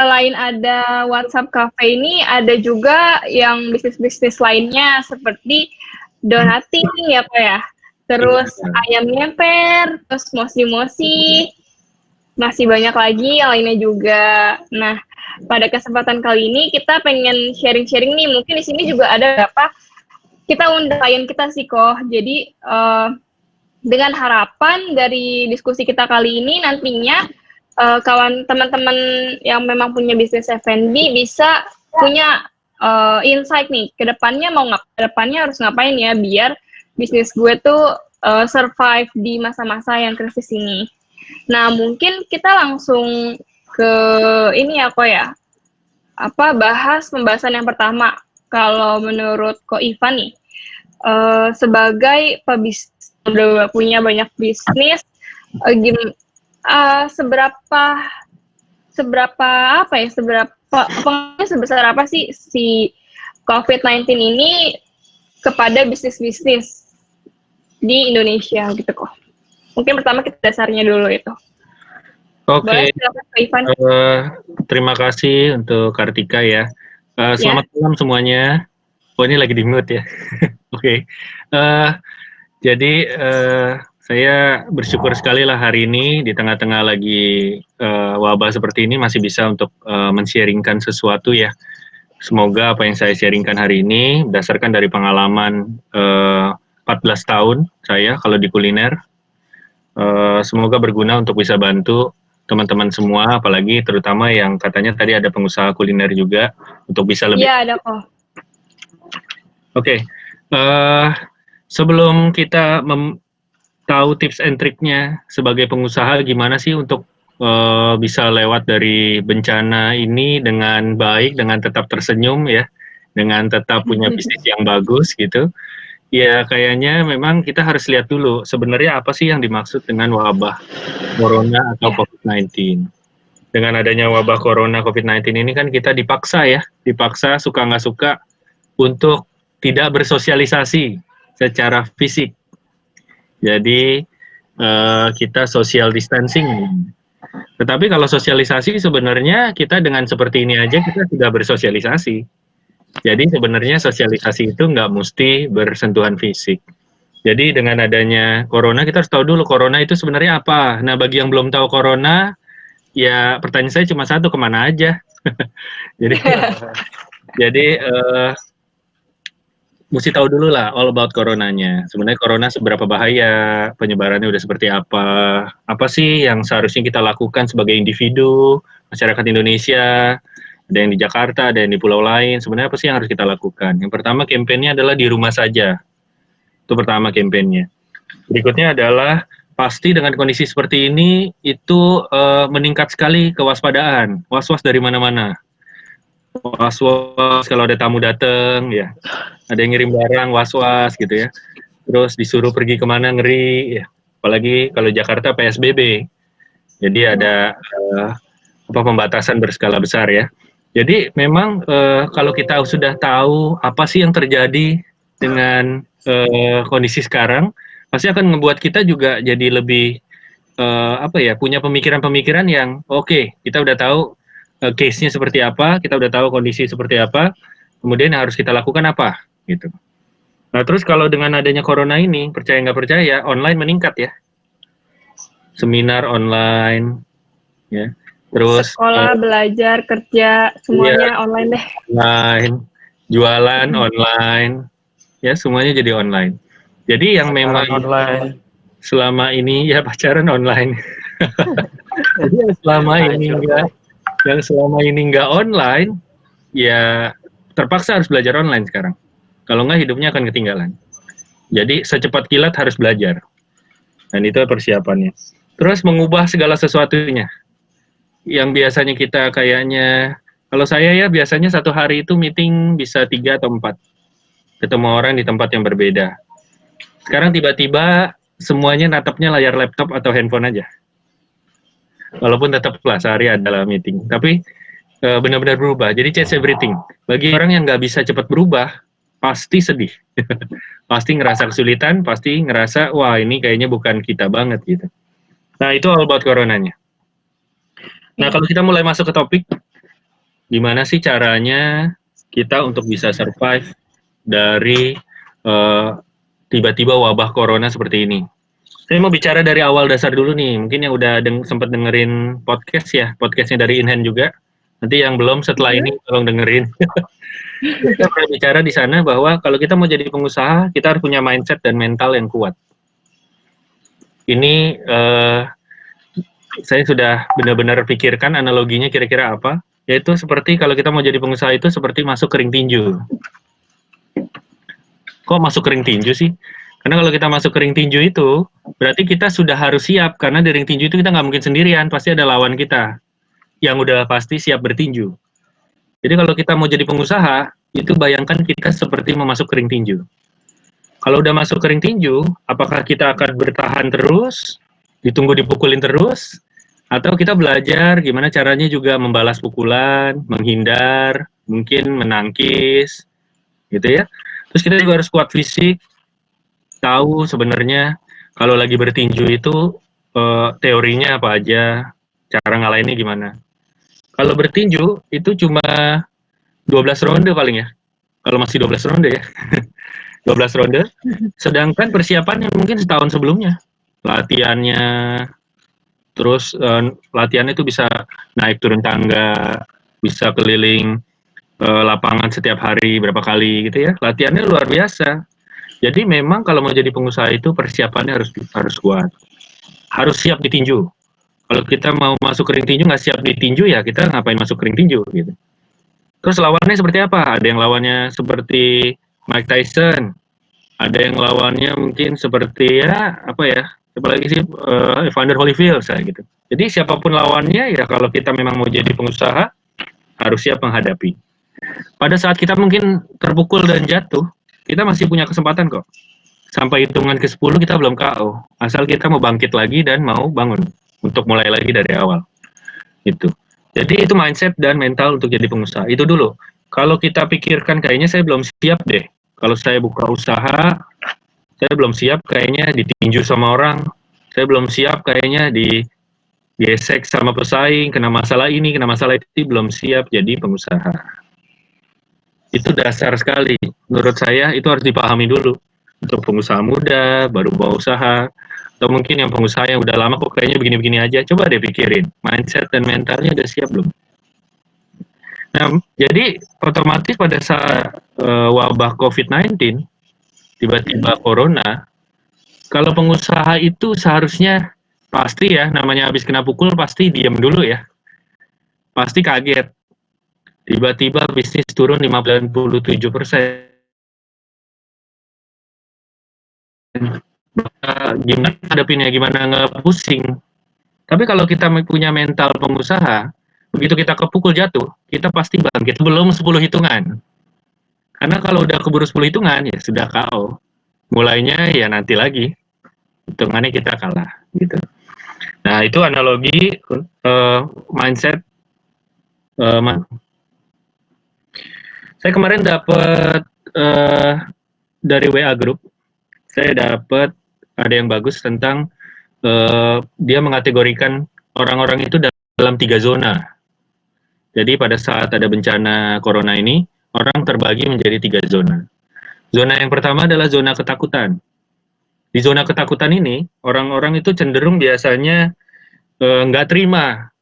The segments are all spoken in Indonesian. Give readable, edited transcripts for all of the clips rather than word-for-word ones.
selain ada WhatsApp Cafe ini, ada juga yang bisnis-bisnis lainnya seperti donating ya Pak ya. Terus ayam nyeper, terus mosi-mosi, masih banyak lagi yang lainnya juga. Nah, pada kesempatan kali ini kita pengen sharing-sharing nih. Mungkin di sini juga ada beberapa kita undang klien kita sih kok. Jadi dengan harapan dari diskusi kita kali ini nantinya kawan teman-teman yang memang punya bisnis F&B bisa punya insight nih ke depannya harus ngapain ya biar bisnis gue tuh survive di masa-masa yang krisis ini. Nah, mungkin kita langsung ke ini ya kok ya. Bahas pembahasan yang pertama. Kalau menurut Ko Ivan nih, sebagai pebisnis udah punya banyak bisnis, seberapa pengaruhnya sebesar apa sih si COVID-19 ini kepada bisnis-bisnis di Indonesia gitu kok. Mungkin pertama kita dasarnya dulu itu. Oke. Terima kasih untuk Kartika ya. Selamat malam semuanya. Oh, ini lagi di mute ya. Oke. Jadi saya bersyukur sekali lah hari ini di tengah-tengah lagi wabah seperti ini masih bisa untuk men-sharingkan sesuatu ya. Semoga apa yang saya sharingkan hari ini berdasarkan dari pengalaman 14 tahun saya kalau di kuliner, semoga berguna untuk bisa bantu teman-teman semua, apalagi terutama yang katanya tadi ada pengusaha kuliner juga untuk bisa lebih. Iya ada kok. Oke. Sebelum kita tahu tips and triknya sebagai pengusaha gimana sih untuk bisa lewat dari bencana ini dengan baik, dengan tetap tersenyum ya, dengan tetap punya bisnis yang bagus gitu. Ya kayaknya memang kita harus lihat dulu sebenarnya apa sih yang dimaksud dengan wabah Corona atau COVID-19. Dengan adanya wabah Corona COVID-19 ini kan kita dipaksa suka nggak suka untuk tidak bersosialisasi secara fisik. Jadi kita social distancing. Tetapi kalau sosialisasi sebenarnya kita dengan seperti ini aja kita sudah bersosialisasi. Jadi sebenarnya sosialisasi itu nggak mesti bersentuhan fisik. Jadi dengan adanya Corona kita harus tahu dulu Corona itu sebenarnya apa. Nah bagi yang belum tahu Corona, ya pertanyaan saya cuma satu, kemana aja? jadi mesti tahu dulu lah all about coronanya. Sebenarnya corona seberapa bahaya, penyebarannya udah seperti apa sih yang seharusnya kita lakukan sebagai individu, masyarakat Indonesia, ada yang di Jakarta, ada yang di pulau lain, sebenarnya apa sih yang harus kita lakukan? Yang pertama kampanyenya adalah di rumah saja. Itu pertama kampanyenya. Berikutnya adalah pasti dengan kondisi seperti ini itu meningkat sekali kewaspadaan, was-was dari mana-mana. Was-was kalau ada tamu datang ya, ada yang ngirim barang was-was gitu ya, terus disuruh pergi kemana ngeri ya, apalagi kalau Jakarta PSBB, jadi ada pembatasan berskala besar ya. Jadi memang kalau kita sudah tahu apa sih yang terjadi dengan kondisi sekarang, pasti akan membuat kita juga jadi lebih punya pemikiran-pemikiran yang oke, kita udah tahu case-nya seperti apa, kita udah tahu kondisi seperti apa, kemudian yang harus kita lakukan apa, gitu. Nah, terus kalau dengan adanya corona ini, percaya nggak percaya, online meningkat ya. Seminar online, ya. Terus sekolah, belajar, kerja, semuanya online deh. Online, jualan online, ya semuanya jadi online. Jadi yang memang online selama ini ya pacaran online. Jadi yang selama ini nggak online, ya terpaksa harus belajar online sekarang. Kalau nggak hidupnya akan ketinggalan. Jadi secepat kilat harus belajar. Dan itu persiapannya. Terus mengubah segala sesuatunya. Yang biasanya kita kayaknya, kalau saya ya biasanya satu hari itu meeting bisa 3 atau 4. Ketemu orang di tempat yang berbeda. Sekarang tiba-tiba semuanya natapnya layar laptop atau handphone aja. Walaupun tetaplah sehari adalah meeting, tapi benar-benar berubah. Jadi change everything. Bagi orang yang nggak bisa cepat berubah, pasti sedih, pasti ngerasa kesulitan, pasti ngerasa wah ini kayaknya bukan kita banget gitu. Nah itu all about coronanya. Nah kalau kita mulai masuk ke topik, gimana sih caranya kita untuk bisa survive dari tiba-tiba wabah corona seperti ini. Saya mau bicara dari awal dasar dulu nih. Mungkin yang udah sempat dengerin podcast ya, podcastnya dari Inhand juga. Nanti yang belum setelah ini tolong dengerin. Kita pernah bicara di sana bahwa kalau kita mau jadi pengusaha, kita harus punya mindset dan mental yang kuat. Ini saya sudah benar-benar pikirkan analoginya kira-kira apa. Yaitu seperti kalau kita mau jadi pengusaha itu seperti masuk ke ring tinju. Kok masuk ke ring tinju sih? Karena kalau kita masuk ke ring tinju itu, berarti kita sudah harus siap. Karena di ring tinju itu kita nggak mungkin sendirian, pasti ada lawan kita yang udah pasti siap bertinju. Jadi kalau kita mau jadi pengusaha, itu bayangkan kita seperti mau masuk ke ring tinju. Kalau udah masuk ke ring tinju, apakah kita akan bertahan terus, ditunggu dipukulin terus, atau kita belajar gimana caranya juga membalas pukulan, menghindar, mungkin menangkis, gitu ya. Terus kita juga harus kuat fisik, tahu sebenarnya kalau lagi bertinju itu teorinya apa aja, cara ngalahinnya gimana. Kalau bertinju itu cuma 12 ronde paling ya. Kalau masih 12 ronde ya. 12 ronde. Sedangkan persiapannya mungkin setahun sebelumnya. Latihannya, terus latihannya itu bisa naik turun tangga, bisa keliling lapangan setiap hari berapa kali gitu ya. Latihannya luar biasa. Jadi memang kalau mau jadi pengusaha itu persiapannya harus kuat. Harus siap ditinju. Kalau kita mau masuk ke ring tinju nggak siap ditinju ya kita ngapain masuk ke ring tinju gitu. Terus lawannya seperti apa? Ada yang lawannya seperti Mike Tyson, ada yang lawannya mungkin seperti ya apa ya? Apalagi sih Evander Holyfield saya gitu. Jadi siapapun lawannya ya kalau kita memang mau jadi pengusaha harus siap menghadapi. Pada saat kita mungkin terpukul dan jatuh, kita masih punya kesempatan kok. Sampai hitungan ke-10 kita belum KO. Asal kita mau bangkit lagi dan mau bangun untuk mulai lagi dari awal. Gitu. Jadi itu mindset dan mental untuk jadi pengusaha. Itu dulu. Kalau kita pikirkan kayaknya saya belum siap deh. Kalau saya buka usaha, saya belum siap kayaknya ditinju sama orang. Saya belum siap kayaknya digesek sama pesaing, kena masalah ini, kena masalah itu, belum siap jadi pengusaha. Itu dasar sekali. Menurut saya itu harus dipahami dulu. Untuk pengusaha muda, baru bawa usaha, atau mungkin yang pengusaha yang udah lama kok kayaknya begini-begini aja, coba deh pikirin, mindset dan mentalnya udah siap belum? Nah, jadi otomatis pada saat wabah COVID-19, tiba-tiba corona, kalau pengusaha itu seharusnya pasti ya, namanya habis kena pukul pasti diem dulu ya, pasti kaget. Tiba-tiba bisnis turun 57%. Gimana hadapinnya, gimana nggak pusing. Tapi kalau kita punya mental pengusaha, begitu kita kepukul jatuh, kita pasti bangkit belum 10 hitungan. Karena kalau udah keburu 10 hitungan, ya sudah KO. Mulainya ya nanti lagi, hitungannya kita kalah. Gitu. Nah itu analogi mindset. Saya kemarin dapat dari WA Group, saya dapat ada yang bagus tentang dia mengategorikan orang-orang itu dalam 3 zona. Jadi pada saat ada bencana corona ini, orang terbagi menjadi 3 zona. Zona yang pertama adalah zona ketakutan. Di zona ketakutan ini, orang-orang itu cenderung biasanya nggak terima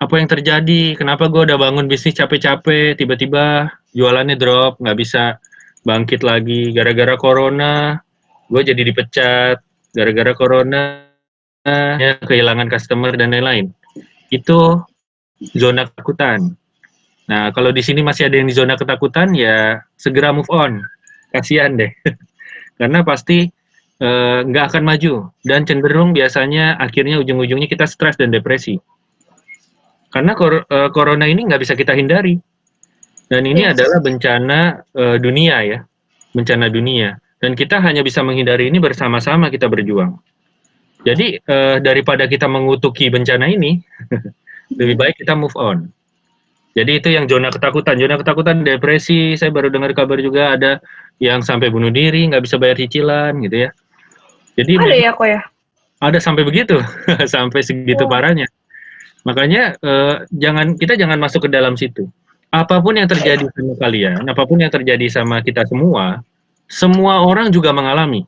apa yang terjadi. Kenapa gue udah bangun bisnis capek-capek, tiba-tiba jualannya drop, nggak bisa bangkit lagi. Gara-gara corona, gue jadi dipecat. Gara-gara corona, ya, kehilangan customer dan lain-lain. Itu zona ketakutan. Nah, kalau di sini masih ada yang di zona ketakutan, ya segera move on. Kasihan deh. Karena pasti nggak akan maju. Dan cenderung biasanya akhirnya ujung-ujungnya kita stres dan depresi. Karena corona ini nggak bisa kita hindari. Dan ini adalah bencana dunia ya. Bencana dunia. Dan kita hanya bisa menghindari ini bersama-sama kita berjuang. Jadi daripada kita mengutuki bencana ini, lebih baik kita move on. Jadi itu yang zona ketakutan. Zona ketakutan, depresi. Saya baru dengar kabar juga ada yang sampai bunuh diri, nggak bisa bayar cicilan, gitu ya. Jadi ada ya kok ya? Ada sampai begitu, sampai segitu parahnya. Makanya kita jangan masuk ke dalam situ. apapun yang terjadi sama kalian, apapun yang terjadi sama kita semua orang juga mengalami.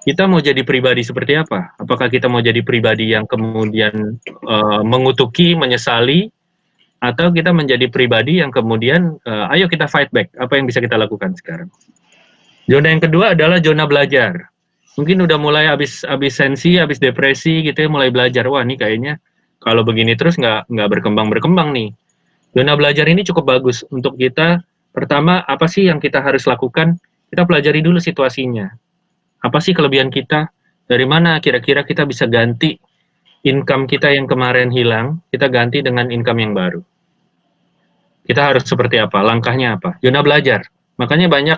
Kita mau jadi pribadi seperti apa? Apakah kita mau jadi pribadi yang kemudian mengutuki, menyesali, atau kita menjadi pribadi yang kemudian ayo kita fight back. Apa yang bisa kita lakukan sekarang? Zona yang kedua adalah zona belajar. Mungkin udah mulai habis sensi, habis depresi gitu ya, mulai belajar. Wah, ini kayaknya kalau begini terus nggak berkembang nih. Zona belajar ini cukup bagus untuk kita. Pertama, apa sih yang kita harus lakukan? Kita pelajari dulu situasinya. Apa sih kelebihan kita? Dari mana kira-kira kita bisa ganti income kita yang kemarin hilang, kita ganti dengan income yang baru. Kita harus seperti apa? Langkahnya apa? Zona belajar. Makanya banyak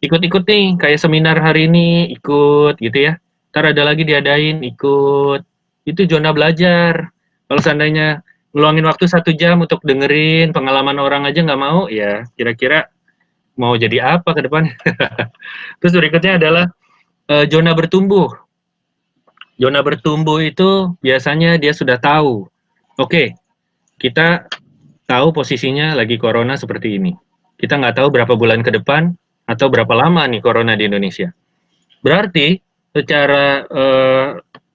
ikut-ikut nih, kayak seminar hari ini, ikut gitu ya. Ntar ada lagi diadain, ikut. Itu zona belajar. Kalau seandainya ngeluangin waktu 1 jam untuk dengerin pengalaman orang aja nggak mau, ya kira-kira mau jadi apa ke depan? Terus berikutnya adalah zona bertumbuh. Zona bertumbuh itu biasanya dia sudah tahu. Oke, kita tahu posisinya lagi corona seperti ini. Kita nggak tahu berapa bulan ke depan atau berapa lama nih corona di Indonesia. Berarti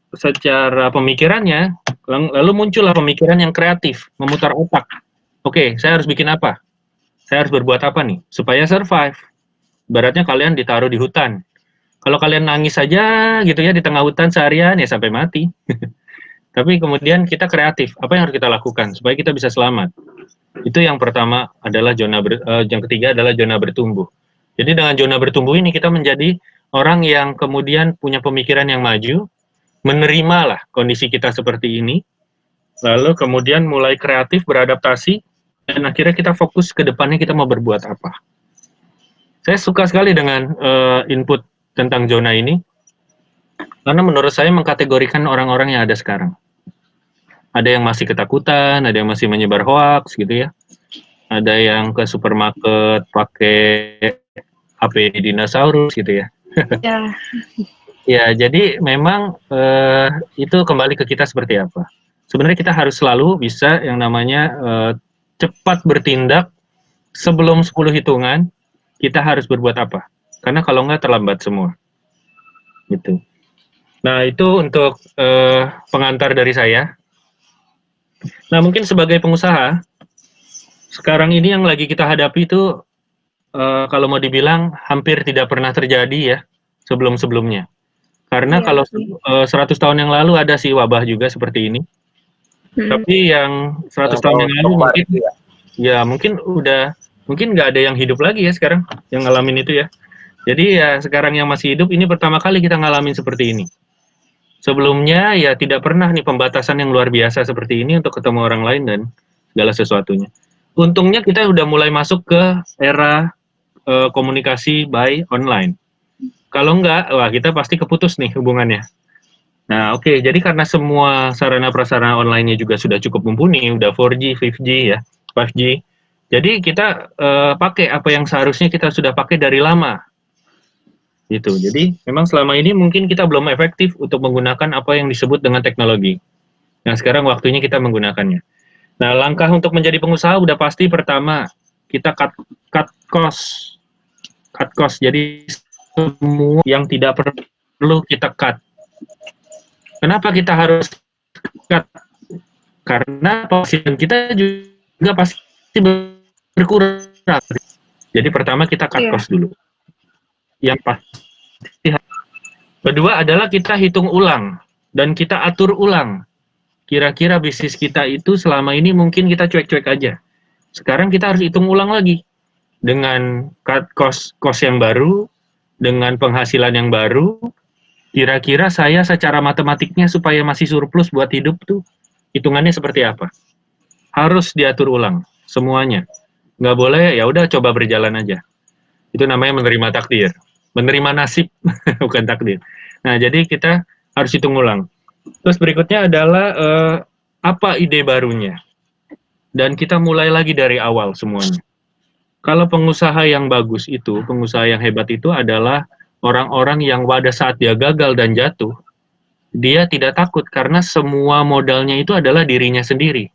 secara pemikirannya, lalu muncullah pemikiran yang kreatif, memutar otak. Oke, saya harus bikin apa? Saya harus berbuat apa nih supaya survive? Ibaratnya kalian ditaruh di hutan. Kalau kalian nangis saja gitu ya di tengah hutan seharian ya sampai mati. Tapi kemudian kita kreatif, apa yang harus kita lakukan supaya kita bisa selamat? Itu yang pertama adalah yang ketiga adalah zona bertumbuh. Jadi dengan zona bertumbuh ini kita menjadi orang yang kemudian punya pemikiran yang maju, menerimalah kondisi kita seperti ini, lalu kemudian mulai kreatif beradaptasi, dan akhirnya kita fokus ke depannya kita mau berbuat apa. Saya suka sekali dengan input tentang zona ini, karena menurut saya mengkategorikan orang-orang yang ada sekarang. Ada yang masih ketakutan, ada yang masih menyebar hoax gitu ya. Ada yang ke supermarket pakai HP dinosaurus gitu ya. Ya. Ya, jadi memang itu kembali ke kita seperti apa. Sebenarnya kita harus selalu bisa yang namanya cepat bertindak sebelum 10 hitungan, kita harus berbuat apa. Karena kalau nggak terlambat semua. Gitu. Nah, itu untuk pengantar dari saya. Nah, mungkin sebagai pengusaha, sekarang ini yang lagi kita hadapi itu, kalau mau dibilang hampir tidak pernah terjadi ya, sebelum-sebelumnya. Karena kalau 100 tahun yang lalu ada sih wabah juga seperti ini. Tapi yang 100 tahun yang lalu mungkin, ya mungkin nggak ada yang hidup lagi ya sekarang, yang ngalamin itu ya. Jadi ya sekarang yang masih hidup, ini pertama kali kita ngalamin seperti ini. Sebelumnya ya tidak pernah nih pembatasan yang luar biasa seperti ini untuk ketemu orang lain dan segala sesuatunya. Untungnya kita udah mulai masuk ke era komunikasi by online. Kalau enggak, wah kita pasti keputus nih hubungannya. Nah oke, jadi karena semua sarana prasarana online-nya juga sudah cukup mumpuni, udah 4G, 5G ya, 5G. Jadi kita pakai apa yang seharusnya kita sudah pakai dari lama. Gitu. Jadi memang selama ini mungkin kita belum efektif untuk menggunakan apa yang disebut dengan teknologi. Nah sekarang waktunya kita menggunakannya. Nah langkah untuk menjadi pengusaha udah pasti pertama kita cut cost. Cut cost. Jadi semua yang tidak perlu kita cut. Kenapa kita harus cut? Karena penghasilan kita juga pasti berkurang. Jadi pertama kita cut cost dulu. Yang pasti. Kedua adalah kita hitung ulang dan kita atur ulang. Kira-kira bisnis kita itu selama ini mungkin kita cuek-cuek aja. Sekarang kita harus hitung ulang lagi dengan cost yang baru, dengan penghasilan yang baru. Kira-kira saya secara matematiknya supaya masih surplus buat hidup tuh hitungannya seperti apa? Harus diatur ulang semuanya. Nggak boleh ya udah coba berjalan aja. Itu namanya menerima takdir. Menerima nasib, bukan takdir. Nah, jadi kita harus hitung ulang. Terus berikutnya adalah apa ide barunya. Dan kita mulai lagi dari awal semuanya. Kalau pengusaha yang bagus itu, pengusaha yang hebat itu adalah orang-orang yang pada saat dia gagal dan jatuh, dia tidak takut karena semua modalnya itu adalah dirinya sendiri.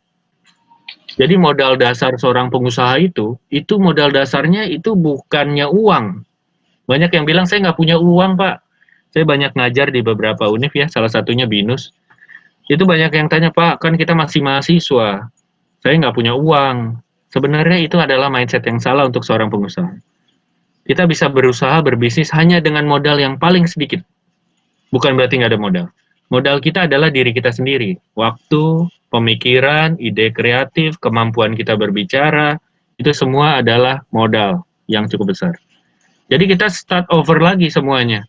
Jadi modal dasar seorang pengusaha itu modal dasarnya itu bukannya uang. Banyak yang bilang, "Saya nggak punya uang, Pak." Saya banyak ngajar di beberapa univ ya, salah satunya BINUS. Itu banyak yang tanya, "Pak, kan kita masih mahasiswa, saya nggak punya uang." Sebenarnya itu adalah mindset yang salah untuk seorang pengusaha. Kita bisa berusaha berbisnis hanya dengan modal yang paling sedikit. Bukan berarti nggak ada modal. Modal kita adalah diri kita sendiri. Waktu, pemikiran, ide kreatif, kemampuan kita berbicara, itu semua adalah modal yang cukup besar. Jadi kita start over lagi semuanya.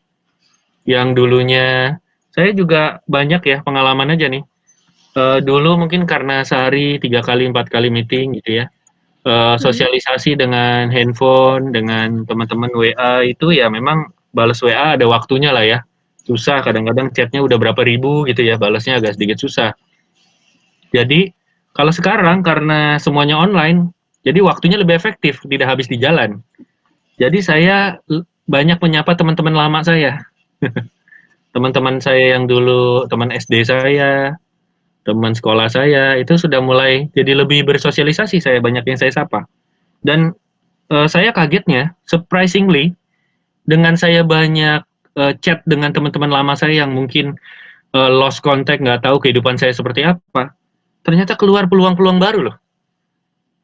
Yang dulunya, saya juga banyak ya pengalaman aja nih. Dulu mungkin karena sehari 3 kali, 4 kali meeting gitu ya. Hmm. Sosialisasi dengan handphone, dengan teman-teman WA itu ya memang balas WA ada waktunya lah ya. Susah kadang-kadang chatnya udah berapa ribu gitu ya, balasnya agak sedikit susah. Jadi kalau sekarang karena semuanya online, jadi waktunya lebih efektif, tidak habis di jalan. Jadi saya banyak menyapa teman-teman lama saya. Teman-teman saya yang dulu teman SD saya, teman sekolah saya, itu sudah mulai jadi lebih bersosialisasi saya, banyak yang saya sapa. Dan saya kagetnya, surprisingly, dengan saya banyak chat dengan teman-teman lama saya yang mungkin lost contact, nggak tahu kehidupan saya seperti apa, ternyata keluar peluang-peluang baru loh.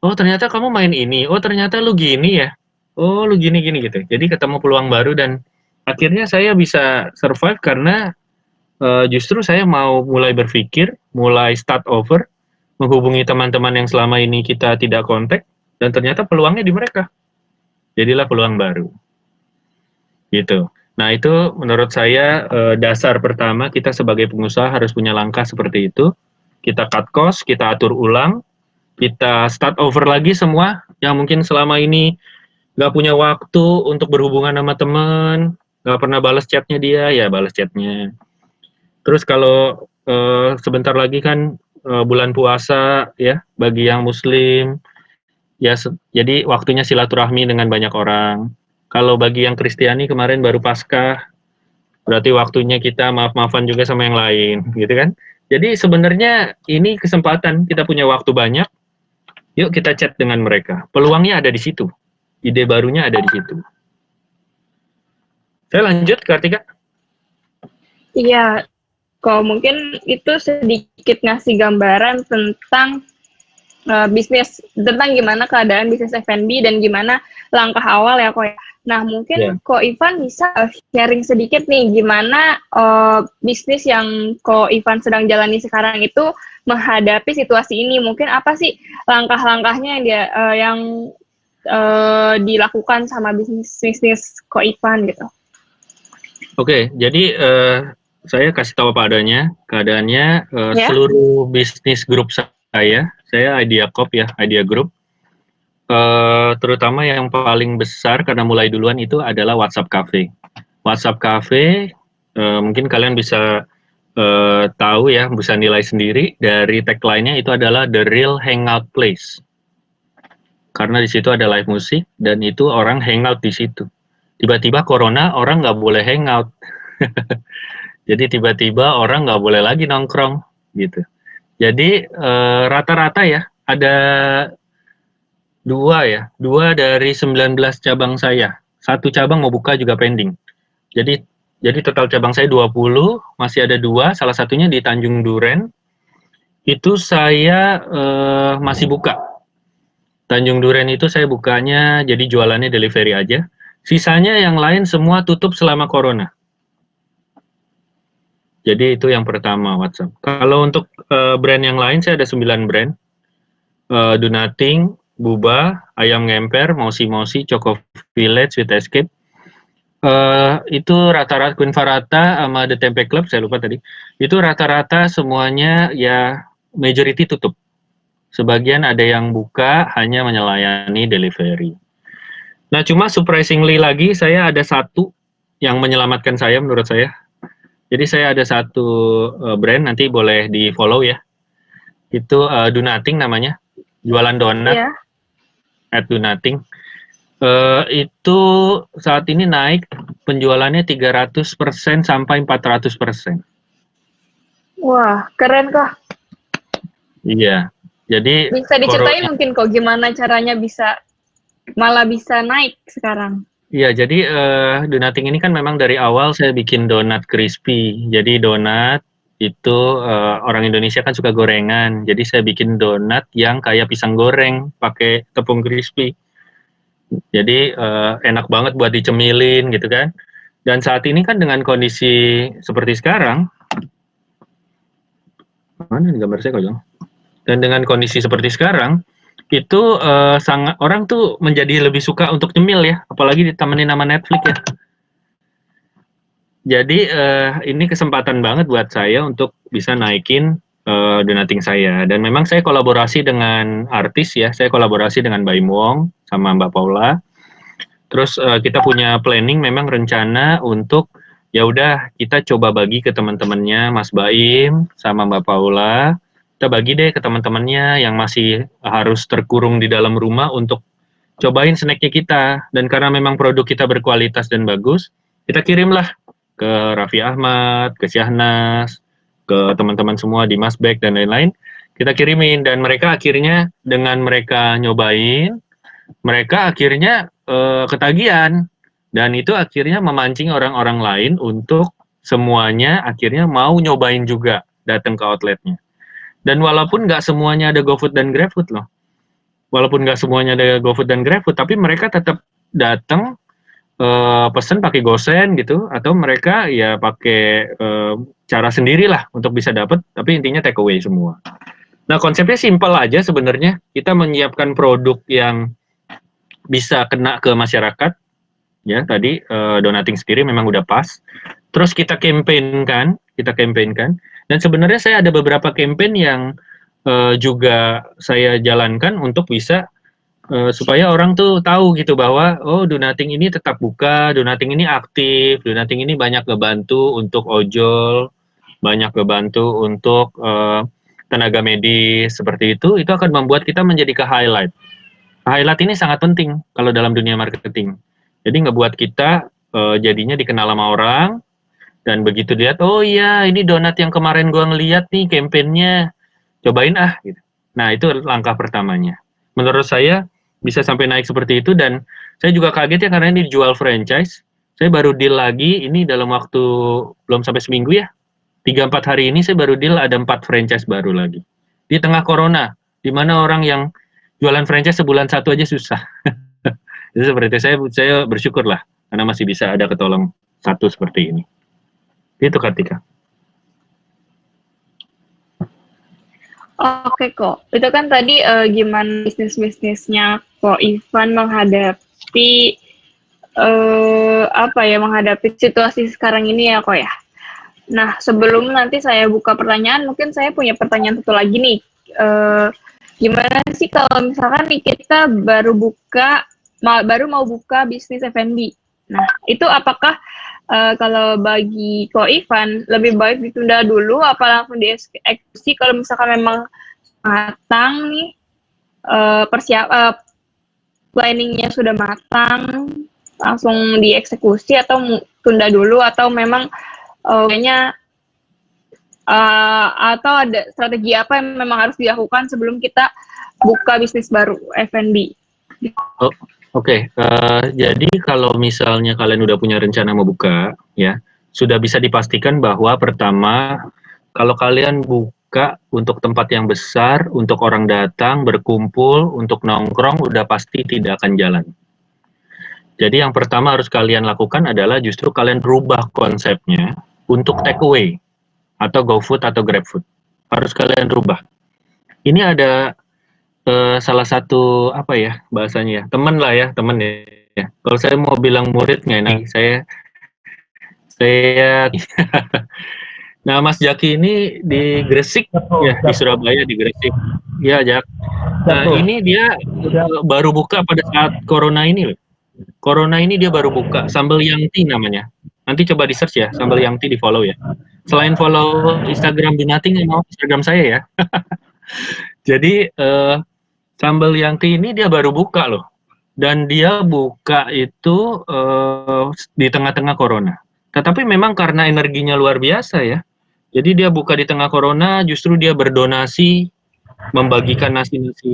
Oh ternyata kamu main ini, oh ternyata lu gini ya, oh lu gini-gini gitu. Jadi ketemu peluang baru dan akhirnya saya bisa survive karena justru saya mau mulai berpikir, mulai start over, menghubungi teman-teman yang selama ini kita tidak kontak, dan ternyata peluangnya di mereka. Jadilah peluang baru. Gitu. Nah, itu menurut saya dasar pertama kita sebagai pengusaha harus punya langkah seperti itu. Kita cut cost, kita atur ulang, kita start over lagi semua yang mungkin selama ini nggak punya waktu untuk berhubungan sama teman, nggak pernah balas chatnya dia, ya balas chatnya. Terus kalau sebentar lagi kan bulan puasa ya bagi yang muslim, ya jadi waktunya silaturahmi dengan banyak orang. Kalau bagi yang Kristiani kemarin baru Paskah, berarti waktunya kita maaf-maafan juga sama yang lain, gitu kan? Jadi sebenarnya ini kesempatan, kita punya waktu banyak, yuk kita chat dengan mereka. Peluangnya ada di situ, ide barunya ada di situ. Saya lanjut, Kartika. Iya, kalau mungkin itu sedikit ngasih gambaran tentang bisnis, tentang gimana keadaan bisnis F&B dan gimana langkah awal ya kok. Nah Ya. mungkin Ko Ivan bisa sharing sedikit nih gimana bisnis yang Ko Ivan sedang jalani sekarang itu menghadapi situasi ini. Mungkin apa sih langkah-langkahnya yang dilakukan sama bisnis Ko Ivan gitu. Oke, jadi saya kasih tahu apa adanya. Keadaannya Ya. seluruh bisnis grup saya Idea Corp ya, Idea Group. Terutama yang paling besar karena mulai duluan itu adalah WhatsApp Cafe. WhatsApp Cafe mungkin kalian bisa tahu ya, bisa nilai sendiri dari tagline-nya itu adalah The Real Hangout Place. Karena di situ ada live musik dan itu orang hangout di situ. Tiba-tiba corona orang nggak boleh hangout. Jadi tiba-tiba orang nggak boleh lagi nongkrong gitu. Jadi rata-rata ya ada dua dari 19 cabang saya. Satu cabang mau buka juga pending. Jadi total cabang saya 20, masih ada dua, salah satunya di Tanjung Duren. Itu saya masih buka. Tanjung Duren itu saya bukanya jadi jualannya delivery aja. Sisanya yang lain semua tutup selama corona. Jadi itu yang pertama WhatsApp. Kalau untuk brand yang lain saya ada 9 brand. Do Nothing, Buba, Ayam Ngemper, Mosi Mosi, Choco Village, Sweet Escape. Itu rata-rata Queen Farata sama The Tempe Club, saya lupa tadi. Itu rata-rata semuanya ya majority tutup. Sebagian ada yang buka hanya melayani delivery. Nah, cuma surprisingly lagi saya ada satu yang menyelamatkan saya menurut saya. Jadi saya ada satu brand nanti boleh di-follow ya. Itu Do Nothing namanya. Jualan donat Iya. at Do Nothing. Itu saat ini naik penjualannya 300% sampai 400%. Wah, keren kok. Iya. Jadi Bisa diceritain mungkin kok gimana caranya malah bisa naik sekarang? iya, jadi Donating ini kan memang dari awal saya bikin donat crispy. Jadi donat itu orang Indonesia kan suka gorengan. Jadi saya bikin donat yang kayak pisang goreng pakai tepung crispy. Jadi enak banget buat dicemilin gitu kan. Dan saat ini kan dengan kondisi seperti sekarang, mana nih gambar saya kok. Dan dengan kondisi seperti sekarang, itu sangat orang tuh menjadi lebih suka untuk nyemil ya, apalagi ditemenin sama Netflix ya. Jadi ini kesempatan banget buat saya untuk bisa naikin donating saya. Dan memang saya kolaborasi dengan artis ya, saya kolaborasi dengan Baim Wong sama Mbak Paula. Terus kita punya planning memang rencana untuk ya udah kita coba bagi ke teman-temannya Mas Baim sama Mbak Paula. Kita bagi deh ke teman-temannya yang masih harus terkurung di dalam rumah untuk cobain snacknya kita. Dan karena memang produk kita berkualitas dan bagus, kita kirimlah ke Raffi Ahmad, ke Syahnas, ke teman-teman semua di Masbek dan lain-lain. Kita kirimin dan mereka akhirnya dengan mereka nyobain, mereka akhirnya ketagihan dan itu akhirnya memancing orang-orang lain untuk semuanya akhirnya mau nyobain juga datang ke outletnya. Dan walaupun nggak semuanya ada GoFood dan GrabFood loh, walaupun nggak semuanya ada GoFood dan GrabFood, tapi mereka tetap datang pesen pakai GoSend gitu, atau mereka ya pakai cara sendirilah untuk bisa dapat, tapi intinya take away semua. Nah konsepnya simpel aja sebenarnya, kita menyiapkan produk yang bisa kena ke masyarakat, ya tadi donating sendiri memang udah pas. Terus kita campaignkan, dan sebenarnya saya ada beberapa campaign yang juga saya jalankan untuk bisa supaya orang tuh tahu gitu bahwa oh Donating ini tetap buka, Donating ini aktif, Donating ini banyak ngebantu untuk ojol, banyak ngebantu untuk tenaga medis seperti itu akan membuat kita menjadi ke highlight. Highlight ini sangat penting kalau dalam dunia marketing. Jadi ngebuat kita jadinya dikenal sama orang dan begitu dilihat oh iya ini donat yang kemarin gua ngeliat nih kampanyenya, cobain ah gitu. Nah, itu langkah pertamanya. Menurut saya bisa sampai naik seperti itu dan saya juga kaget ya karena ini dijual franchise. Saya baru deal lagi ini dalam waktu belum sampai seminggu ya. 3-4 hari ini saya baru deal ada 4 franchise baru lagi. Di tengah corona, di mana orang yang jualan franchise sebulan satu aja susah. Jadi seperti saya bersyukur lah karena masih bisa ada ketolong satu seperti ini. Itu Kartika. Oke kok, itu kan tadi gimana bisnisnya kok Ivan menghadapi menghadapi situasi sekarang ini ya kok ya. Nah sebelum nanti saya buka pertanyaan, mungkin saya punya pertanyaan satu lagi nih. Gimana sih kalau misalkan nih kita baru mau buka bisnis F&B? Nah itu apakah kalau bagi Ko Ivan lebih baik ditunda dulu apa langsung dieksekusi kalau misalkan memang matang nih planningnya sudah matang langsung dieksekusi atau tunda dulu atau memang kayaknya atau ada strategi apa yang memang harus dilakukan sebelum kita buka bisnis baru F&B? Oke, jadi kalau misalnya kalian udah punya rencana mau buka, ya sudah bisa dipastikan bahwa pertama, kalau kalian buka untuk tempat yang besar, untuk orang datang, berkumpul, untuk nongkrong, udah pasti tidak akan jalan. Jadi yang pertama harus kalian lakukan adalah justru kalian rubah konsepnya untuk take away, atau GoFood atau GrabFood. Harus kalian rubah. Ini ada salah satu apa ya bahasanya ya teman ya. Kalau saya mau bilang murid nggak enak, saya nah Mas Jaki ini di Gresik ya, di Surabaya di Gresik ya Jak. Nah ini dia baru buka pada saat corona ini loh. Corona ini dia baru buka, Sambal Yangti namanya. Nanti coba di search ya, Sambal Yangti, di follow ya. Selain follow Instagram Donating, mau Instagram saya ya. Jadi Sambal Yangti ini dia baru buka loh, dan dia buka itu di tengah-tengah corona. Tetapi memang karena energinya luar biasa ya, jadi dia buka di tengah corona, justru dia berdonasi membagikan nasi-nasi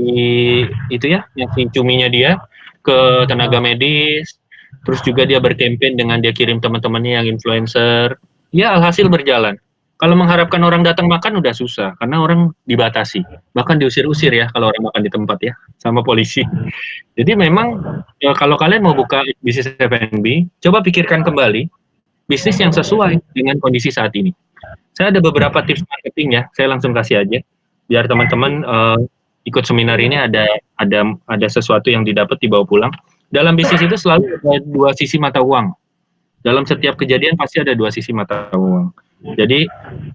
itu ya, nasi cuminya dia ke tenaga medis, terus juga dia berkampanye dengan dia kirim teman-temannya yang influencer. Ya, alhasil berjalan. Kalau mengharapkan orang datang makan udah susah, karena orang dibatasi. Bahkan diusir-usir ya kalau orang makan di tempat ya, sama polisi. Jadi memang ya, kalau kalian mau buka bisnis F&B, coba pikirkan kembali bisnis yang sesuai dengan kondisi saat ini. Saya ada beberapa tips marketing ya, saya langsung kasih aja biar teman-teman ikut seminar ini ada sesuatu yang didapat dibawa pulang. Dalam bisnis itu selalu ada dua sisi mata uang. Dalam setiap kejadian pasti ada dua sisi mata uang. Jadi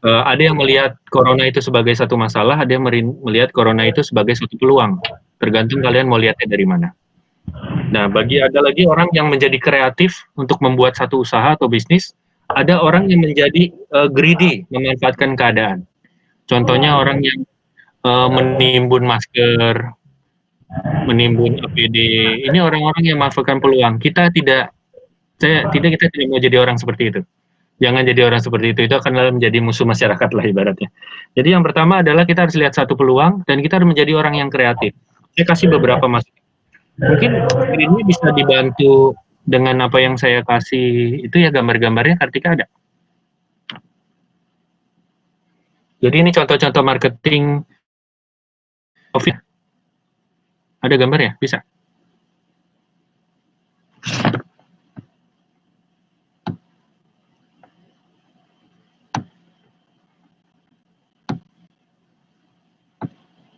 ada yang melihat corona itu sebagai satu masalah, ada yang melihat corona itu sebagai satu peluang. Tergantung kalian mau lihatnya dari mana. Nah, ada lagi orang yang menjadi kreatif untuk membuat satu usaha atau bisnis, ada orang yang menjadi greedy, memanfaatkan keadaan. Contohnya orang yang menimbun masker, menimbun APD. Ini orang-orang yang memanfaatkan peluang. Kita tidak mau jadi orang seperti itu. Jangan jadi orang seperti itu akan menjadi musuh masyarakat lah ibaratnya. Jadi yang pertama adalah kita harus lihat satu peluang dan kita harus menjadi orang yang kreatif. Saya kasih beberapa masukan. Mungkin ini bisa dibantu dengan apa yang saya kasih itu ya, gambar-gambarnya Kartika ada. Jadi ini contoh-contoh marketing COVID. Ada gambar ya? Bisa.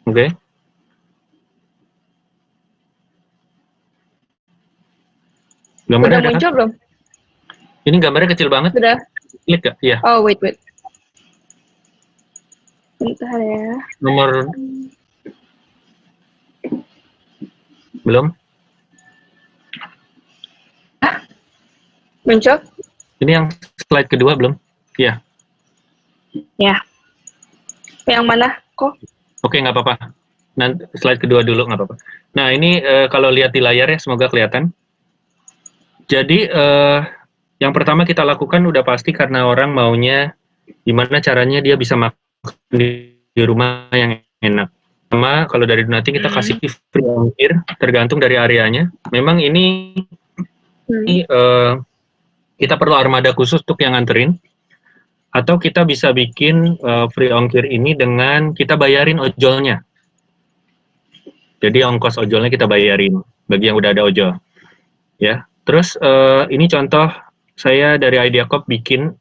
Oke. Gambarnya Udah muncul belum? Ini gambarnya kecil banget. Sudah. Klik gak? Iya. Oh, wait. Bentar ya. Nomor belum? Muncul? Ini yang slide kedua belum? Iya. Ya. Yang mana? Kok? Oke, nggak apa-apa. Nanti slide kedua dulu nggak apa-apa. Nah, ini kalau lihat di layar ya, semoga kelihatan. Jadi yang pertama kita lakukan udah pasti karena orang maunya gimana caranya dia bisa makan di rumah yang enak. Sama kalau dari Donati kita kasih free ongkir tergantung dari areanya. Memang ini kita perlu armada khusus untuk yang nganterin. Atau kita bisa bikin free ongkir ini dengan kita bayarin ojolnya. Jadi ongkos ojolnya kita bayarin bagi yang udah ada ojol. Ya. Terus ini contoh saya dari Idea Corp bikin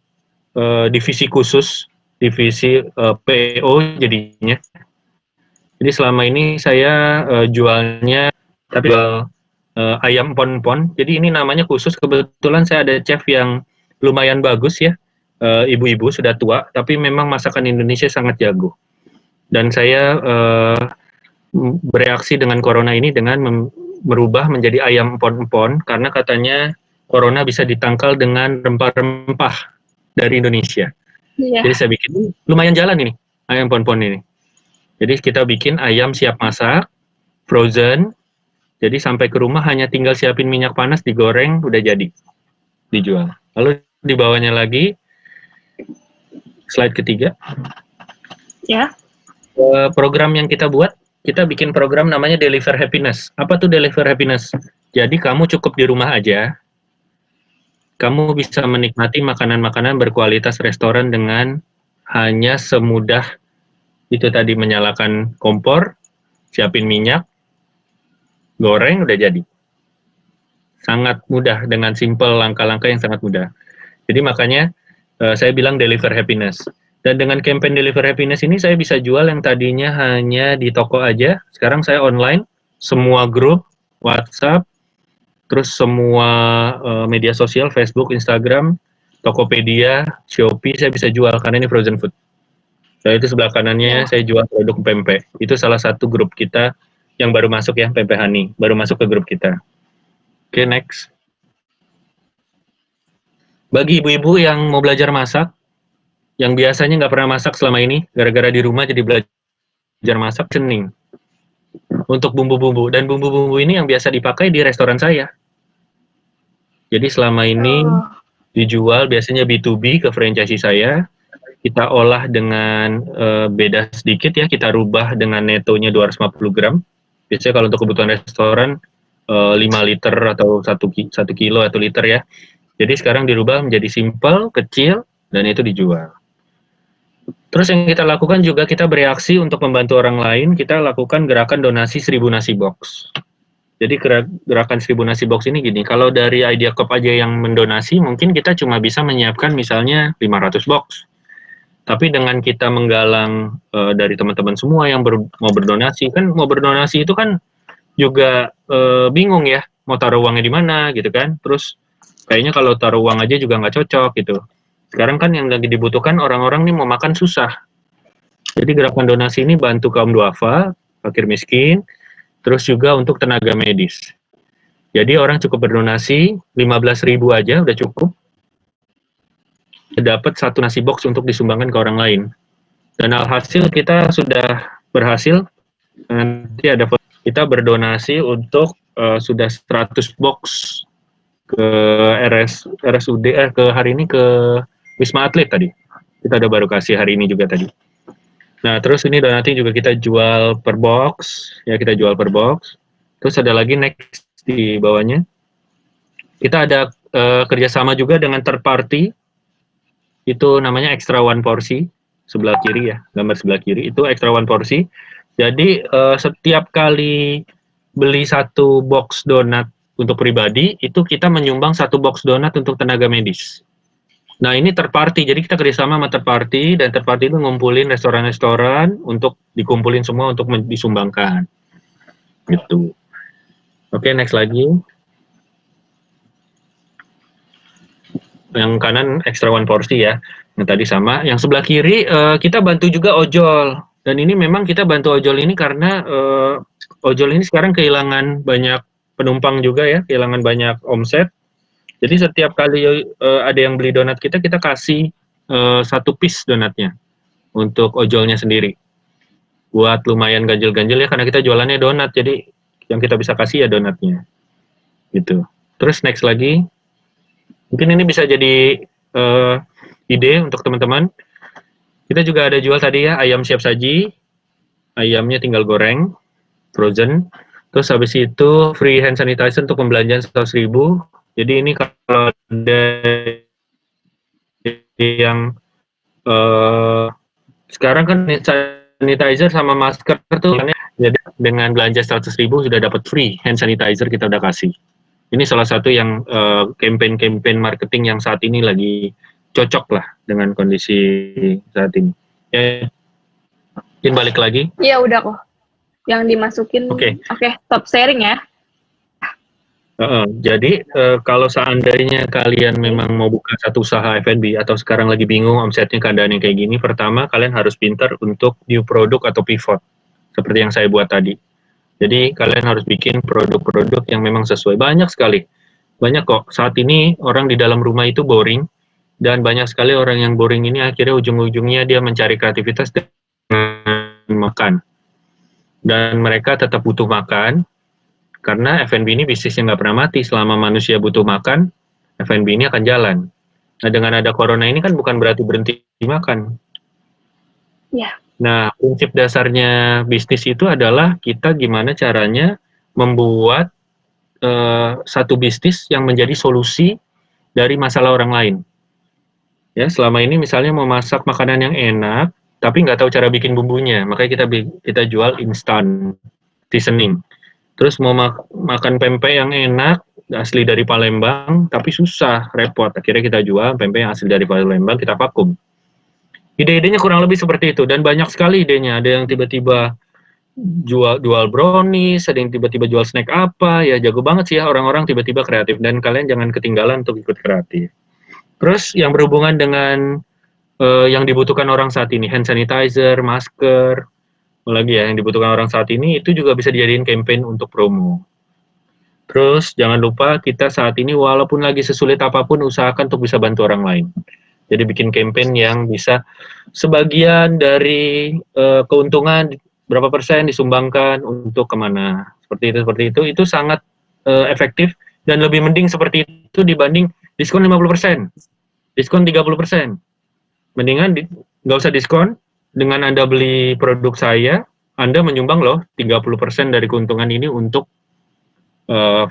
divisi khusus, divisi PO jadinya. Jadi selama ini saya jualnya tapi jual ayam pon-pon. Jadi ini namanya khusus. Kebetulan saya ada chef yang lumayan bagus ya. Ibu-ibu sudah tua, tapi memang masakan Indonesia sangat jago. Dan saya bereaksi dengan corona ini dengan merubah menjadi ayam pon-pon karena katanya corona bisa ditangkal dengan rempah-rempah dari Indonesia. Jadi saya bikin lumayan jalan ini ayam pon-pon ini. Jadi kita bikin ayam siap masak, frozen. Jadi sampai ke rumah hanya tinggal siapin minyak panas, digoreng, udah jadi dijual. Lalu di bawahnya lagi slide ketiga. Ya. Program yang kita buat, kita bikin program namanya Deliver Happiness. Apa tuh Deliver Happiness? Jadi kamu cukup di rumah aja, kamu bisa menikmati makanan-makanan berkualitas restoran dengan hanya semudah itu tadi, menyalakan kompor, siapin minyak, goreng, udah jadi. Sangat mudah dengan simple langkah-langkah yang sangat mudah. Jadi makanya saya bilang Deliver Happiness. Dan dengan campaign Deliver Happiness ini saya bisa jual yang tadinya hanya di toko aja, sekarang saya online, semua grup, WhatsApp, terus semua media sosial, Facebook, Instagram, Tokopedia, Shopee, saya bisa jual karena ini frozen food. Nah, itu sebelah kanannya saya jual produk pempek. Itu salah satu grup kita yang baru masuk ya, Pempek Hani, baru masuk ke grup kita. Oke, next. Bagi ibu-ibu yang mau belajar masak, yang biasanya nggak pernah masak selama ini, gara-gara di rumah jadi belajar masak, cening. Untuk bumbu-bumbu. Dan bumbu-bumbu ini yang biasa dipakai di restoran saya. Jadi selama ini dijual biasanya B2B ke franchisee saya. kita olah dengan beda sedikit ya, kita rubah dengan netonya 250 gram. Biasanya kalau untuk kebutuhan restoran 5 liter atau 1 kilo atau liter ya. Jadi sekarang dirubah menjadi simple, kecil, dan itu dijual. Terus yang kita lakukan juga kita bereaksi untuk membantu orang lain, kita lakukan gerakan donasi 1000 nasi box. Jadi gerakan 1000 nasi box ini gini, kalau dari Idea Corp aja yang mendonasi, mungkin kita cuma bisa menyiapkan misalnya 500 box. Tapi dengan kita menggalang dari teman-teman semua yang mau berdonasi, kan mau berdonasi itu kan juga bingung ya, mau taruh uangnya di mana gitu kan. Terus kayaknya kalau taruh uang aja juga nggak cocok gitu. Sekarang kan yang lagi dibutuhkan orang-orang nih mau makan susah. Jadi gerakan donasi ini bantu kaum duafa, fakir miskin, terus juga untuk tenaga medis. Jadi orang cukup berdonasi 15.000 aja udah cukup, dapat 1 nasi box untuk disumbangkan ke orang lain. Dan alhasil kita sudah berhasil, nanti ada kita berdonasi untuk sudah 100 box ke RSUD ke hari ini ke Wisma Atlet tadi. Kita udah baru kasih hari ini juga tadi. Nah, terus ini donating juga kita jual per box, ya kita jual per box. Terus ada lagi next di bawahnya. Kita ada kerjasama juga dengan third party, itu namanya extra one porsi, sebelah kiri ya, gambar sebelah kiri, itu extra one porsi. Jadi setiap kali beli 1 box donat untuk pribadi, itu kita menyumbang 1 box donat untuk tenaga medis. Nah ini third party, jadi kita kerjasama sama third party, dan third party itu ngumpulin restoran-restoran untuk dikumpulin semua untuk disumbangkan. Gitu. Oke, next lagi. Yang kanan extra one porsi ya, yang tadi sama. Yang sebelah kiri kita bantu juga ojol. Dan ini memang kita bantu ojol ini karena ojol ini sekarang kehilangan banyak penumpang juga ya, kehilangan banyak omset. Jadi setiap kali ada yang beli donat kita kasih 1 piece donatnya untuk ojolnya sendiri. Buat lumayan ganjil-ganjil ya, karena kita jualannya donat, jadi yang kita bisa kasih ya donatnya. Gitu. Terus next lagi. Mungkin ini bisa jadi ide untuk teman-teman. Kita juga ada jual tadi ya, ayam siap saji. Ayamnya tinggal goreng, frozen. Terus habis itu free hand sanitizer untuk pembelanjaan 100.000. Jadi ini kalau ada yang sekarang kan sanitizer sama masker tuh, jadi dengan belanja 100.000 sudah dapat free hand sanitizer, kita udah kasih. Ini salah satu yang campaign marketing yang saat ini lagi cocok lah dengan kondisi saat ini. Ya, mungkin balik lagi. Iya udah kok. Yang dimasukin. Oke. Top sharing ya. Jadi kalau seandainya kalian memang mau buka satu usaha F&B atau sekarang lagi bingung omsetnya keadaannya kayak gini, pertama kalian harus pintar untuk new produk atau pivot seperti yang saya buat tadi. Jadi kalian harus bikin produk-produk yang memang sesuai. Banyak sekali, banyak kok. Saat ini orang di dalam rumah itu boring, dan banyak sekali orang yang boring ini akhirnya ujung-ujungnya dia mencari kreativitas dengan makan. Dan mereka tetap butuh makan, karena F&B ini bisnisnya nggak pernah mati. Selama manusia butuh makan, F&B ini akan jalan. Nah, dengan ada corona ini kan bukan berarti berhenti makan. Ya. Nah, prinsip dasarnya bisnis itu adalah kita gimana caranya membuat satu bisnis yang menjadi solusi dari masalah orang lain. Ya, selama ini misalnya mau masak makanan yang enak, tapi nggak tahu cara bikin bumbunya, makanya kita jual instan seasoning. Terus mau makan pempek yang enak, asli dari Palembang, tapi susah, repot. Akhirnya kita jual pempek yang asli dari Palembang, kita vakum. Ide-idenya kurang lebih seperti itu, dan banyak sekali idenya. Ada yang tiba-tiba jual brownies, ada yang tiba-tiba jual snack apa, ya jago banget sih ya orang-orang tiba-tiba kreatif, dan kalian jangan ketinggalan untuk ikut kreatif. Terus yang berhubungan dengan yang dibutuhkan orang saat ini, hand sanitizer, masker, lagi ya yang dibutuhkan orang saat ini, itu juga bisa dijadiin campaign untuk promo. Terus jangan lupa kita saat ini walaupun lagi sesulit apapun, usahakan untuk bisa bantu orang lain. Jadi bikin campaign yang bisa sebagian dari keuntungan berapa persen disumbangkan untuk kemana. Seperti itu sangat efektif, dan lebih mending seperti itu dibanding diskon 50%, diskon 30%. Mendingan nggak usah diskon. Dengan Anda beli produk saya, Anda menyumbang loh 30% dari keuntungan ini untuk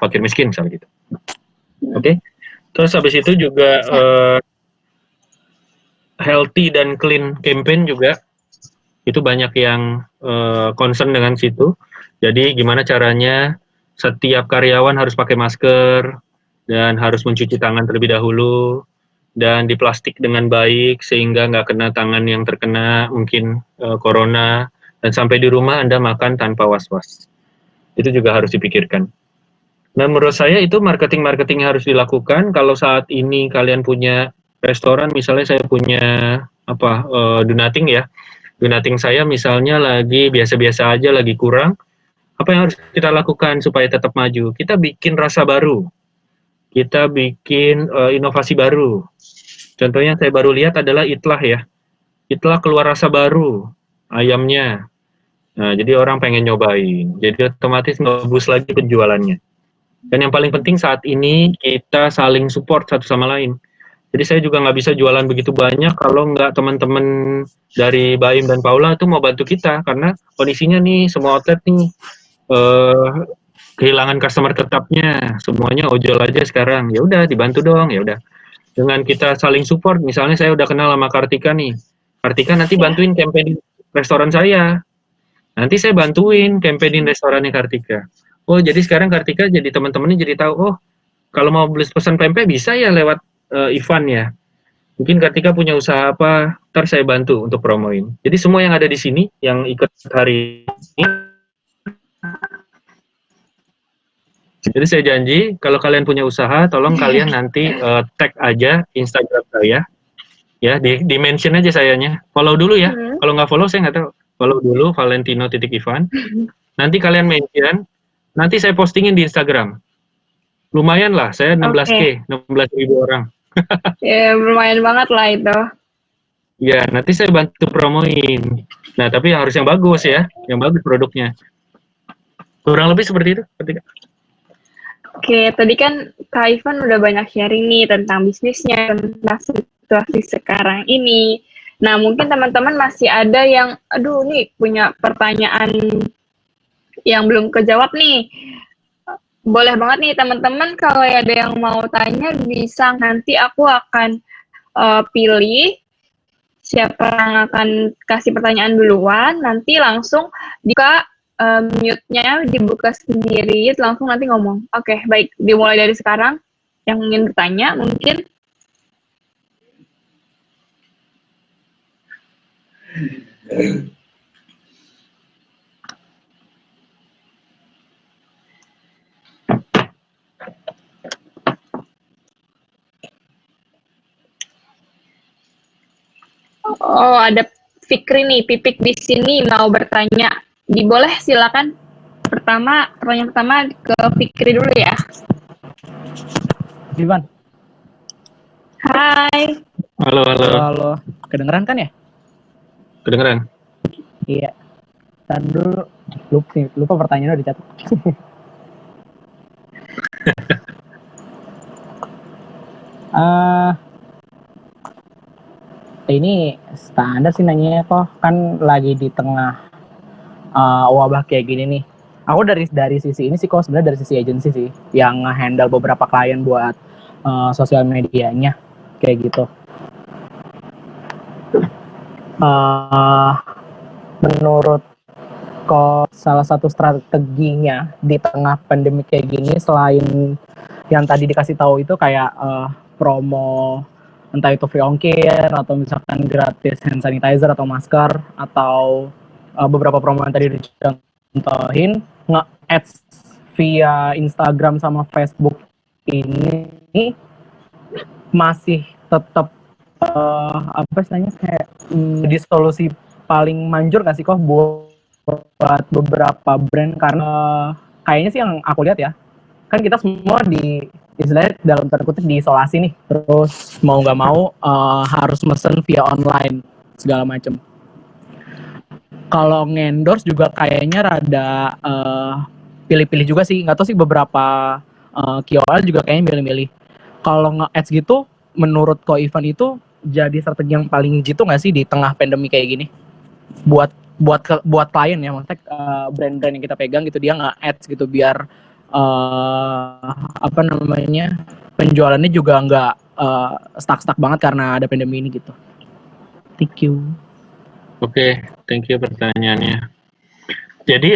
fakir miskin, misalnya gitu. Oke. Terus habis itu juga healthy dan clean campaign juga. Itu banyak yang concern dengan situ. Jadi gimana caranya setiap karyawan harus pakai masker dan harus mencuci tangan terlebih dahulu dan diplastik dengan baik sehingga nggak kena tangan yang terkena mungkin corona, dan sampai di rumah Anda makan tanpa was-was. Itu juga harus dipikirkan. Nah, menurut saya itu marketing-marketing yang harus dilakukan. Kalau saat ini kalian punya restoran, misalnya saya punya donating ya. Donating saya misalnya lagi biasa-biasa aja, lagi kurang. Apa yang harus kita lakukan supaya tetap maju? Kita bikin rasa baru. Kita bikin inovasi baru. Contohnya saya baru lihat adalah Itlah ya. Itlah keluar rasa baru, ayamnya. Nah, jadi orang pengen nyobain. Jadi otomatis ngebus lagi penjualannya. Dan yang paling penting saat ini kita saling support satu sama lain. Jadi saya juga nggak bisa jualan begitu banyak kalau nggak teman-teman dari Baim dan Paula itu mau bantu kita, karena kondisinya nih semua outlet nih kehilangan customer tetapnya, semuanya ojol aja sekarang. Ya udah dibantu dong, ya udah. Dengan kita saling support, misalnya saya udah kenal sama Kartika nih. Kartika nanti bantuin campaign restoran saya. Nanti saya bantuin campaignin restorannya Kartika. Oh, jadi sekarang Kartika jadi teman-temannya jadi tahu, oh, kalau mau beli pesan pempek bisa ya lewat Ivan ya. Mungkin Kartika punya usaha apa, ntar saya bantu untuk promoin. Jadi semua yang ada di sini, yang ikut hari ini, jadi saya janji, kalau kalian punya usaha, tolong kalian nanti tag aja Instagram saya, ya, di mention aja sayanya. Follow dulu ya. Kalau nggak follow, saya nggak tahu. Follow dulu, Valentino.Ivan. Nanti kalian mention, nanti saya postingin di Instagram. Lumayan lah, saya 16K, 16.000 orang. Ya, lumayan banget lah itu. Ya, nanti saya bantu promoin. Nah, tapi harus yang bagus ya, yang bagus produknya. Kurang lebih seperti itu. Oke, tadi kan Kak Ivan udah banyak sharing nih tentang bisnisnya, tentang situasi sekarang ini. Nah, mungkin teman-teman masih ada yang, aduh nih punya pertanyaan yang belum kejawab nih. Boleh banget nih teman-teman, kalau ada yang mau tanya, bisa nanti aku akan pilih siapa yang akan kasih pertanyaan duluan, nanti langsung buka mute-nya, dibuka sendiri, langsung nanti ngomong. Oke, baik. Dimulai dari sekarang. Yang ingin bertanya, mungkin. Oh, ada Fikri nih, Pipik di sini mau bertanya. Boleh, silakan. Pertanyaan pertama ke Fikri dulu ya. Ivan. Hai. Halo. Kedengeran kan ya? Kedengeran. Iya. Ntar dulu, lupa pertanyaannya udah dicatat. Ini standar sih nanya kok, kan lagi di tengah wabah kayak gini nih. Aku dari sisi ini sih kok, sebenarnya dari sisi agensi sih yang nge-handle beberapa klien buat sosial medianya kayak gitu. Menurut kok salah satu strateginya di tengah pandemi kayak gini, selain yang tadi dikasih tahu itu kayak promo, entah itu free ongkir atau misalkan gratis hand sanitizer atau masker, atau beberapa promo yang tadi dicontohin, nge-ads via Instagram sama Facebook ini masih tetap apa istilahnya kayak di solusi paling manjur nggak sih kok buat beberapa brand? Karena kayaknya sih yang aku lihat ya, kan kita semua di istilahnya dalam tanda kutip diisolasi nih, terus mau nggak mau harus mesen via online segala macam. Kalau ngendorse juga kayaknya rada pilih-pilih juga sih, nggak tahu sih, beberapa KOL juga kayaknya milih-milih. Kalau nge-ads gitu, menurut Ko Ivan itu jadi strategi yang paling jitu nggak sih di tengah pandemi kayak gini? Buat klien ya, maksudnya brand-brand yang kita pegang gitu, dia nge-ads gitu biar apa namanya, penjualannya juga nggak stuck banget karena ada pandemi ini gitu. Thank you. Oke, thank you pertanyaannya. Jadi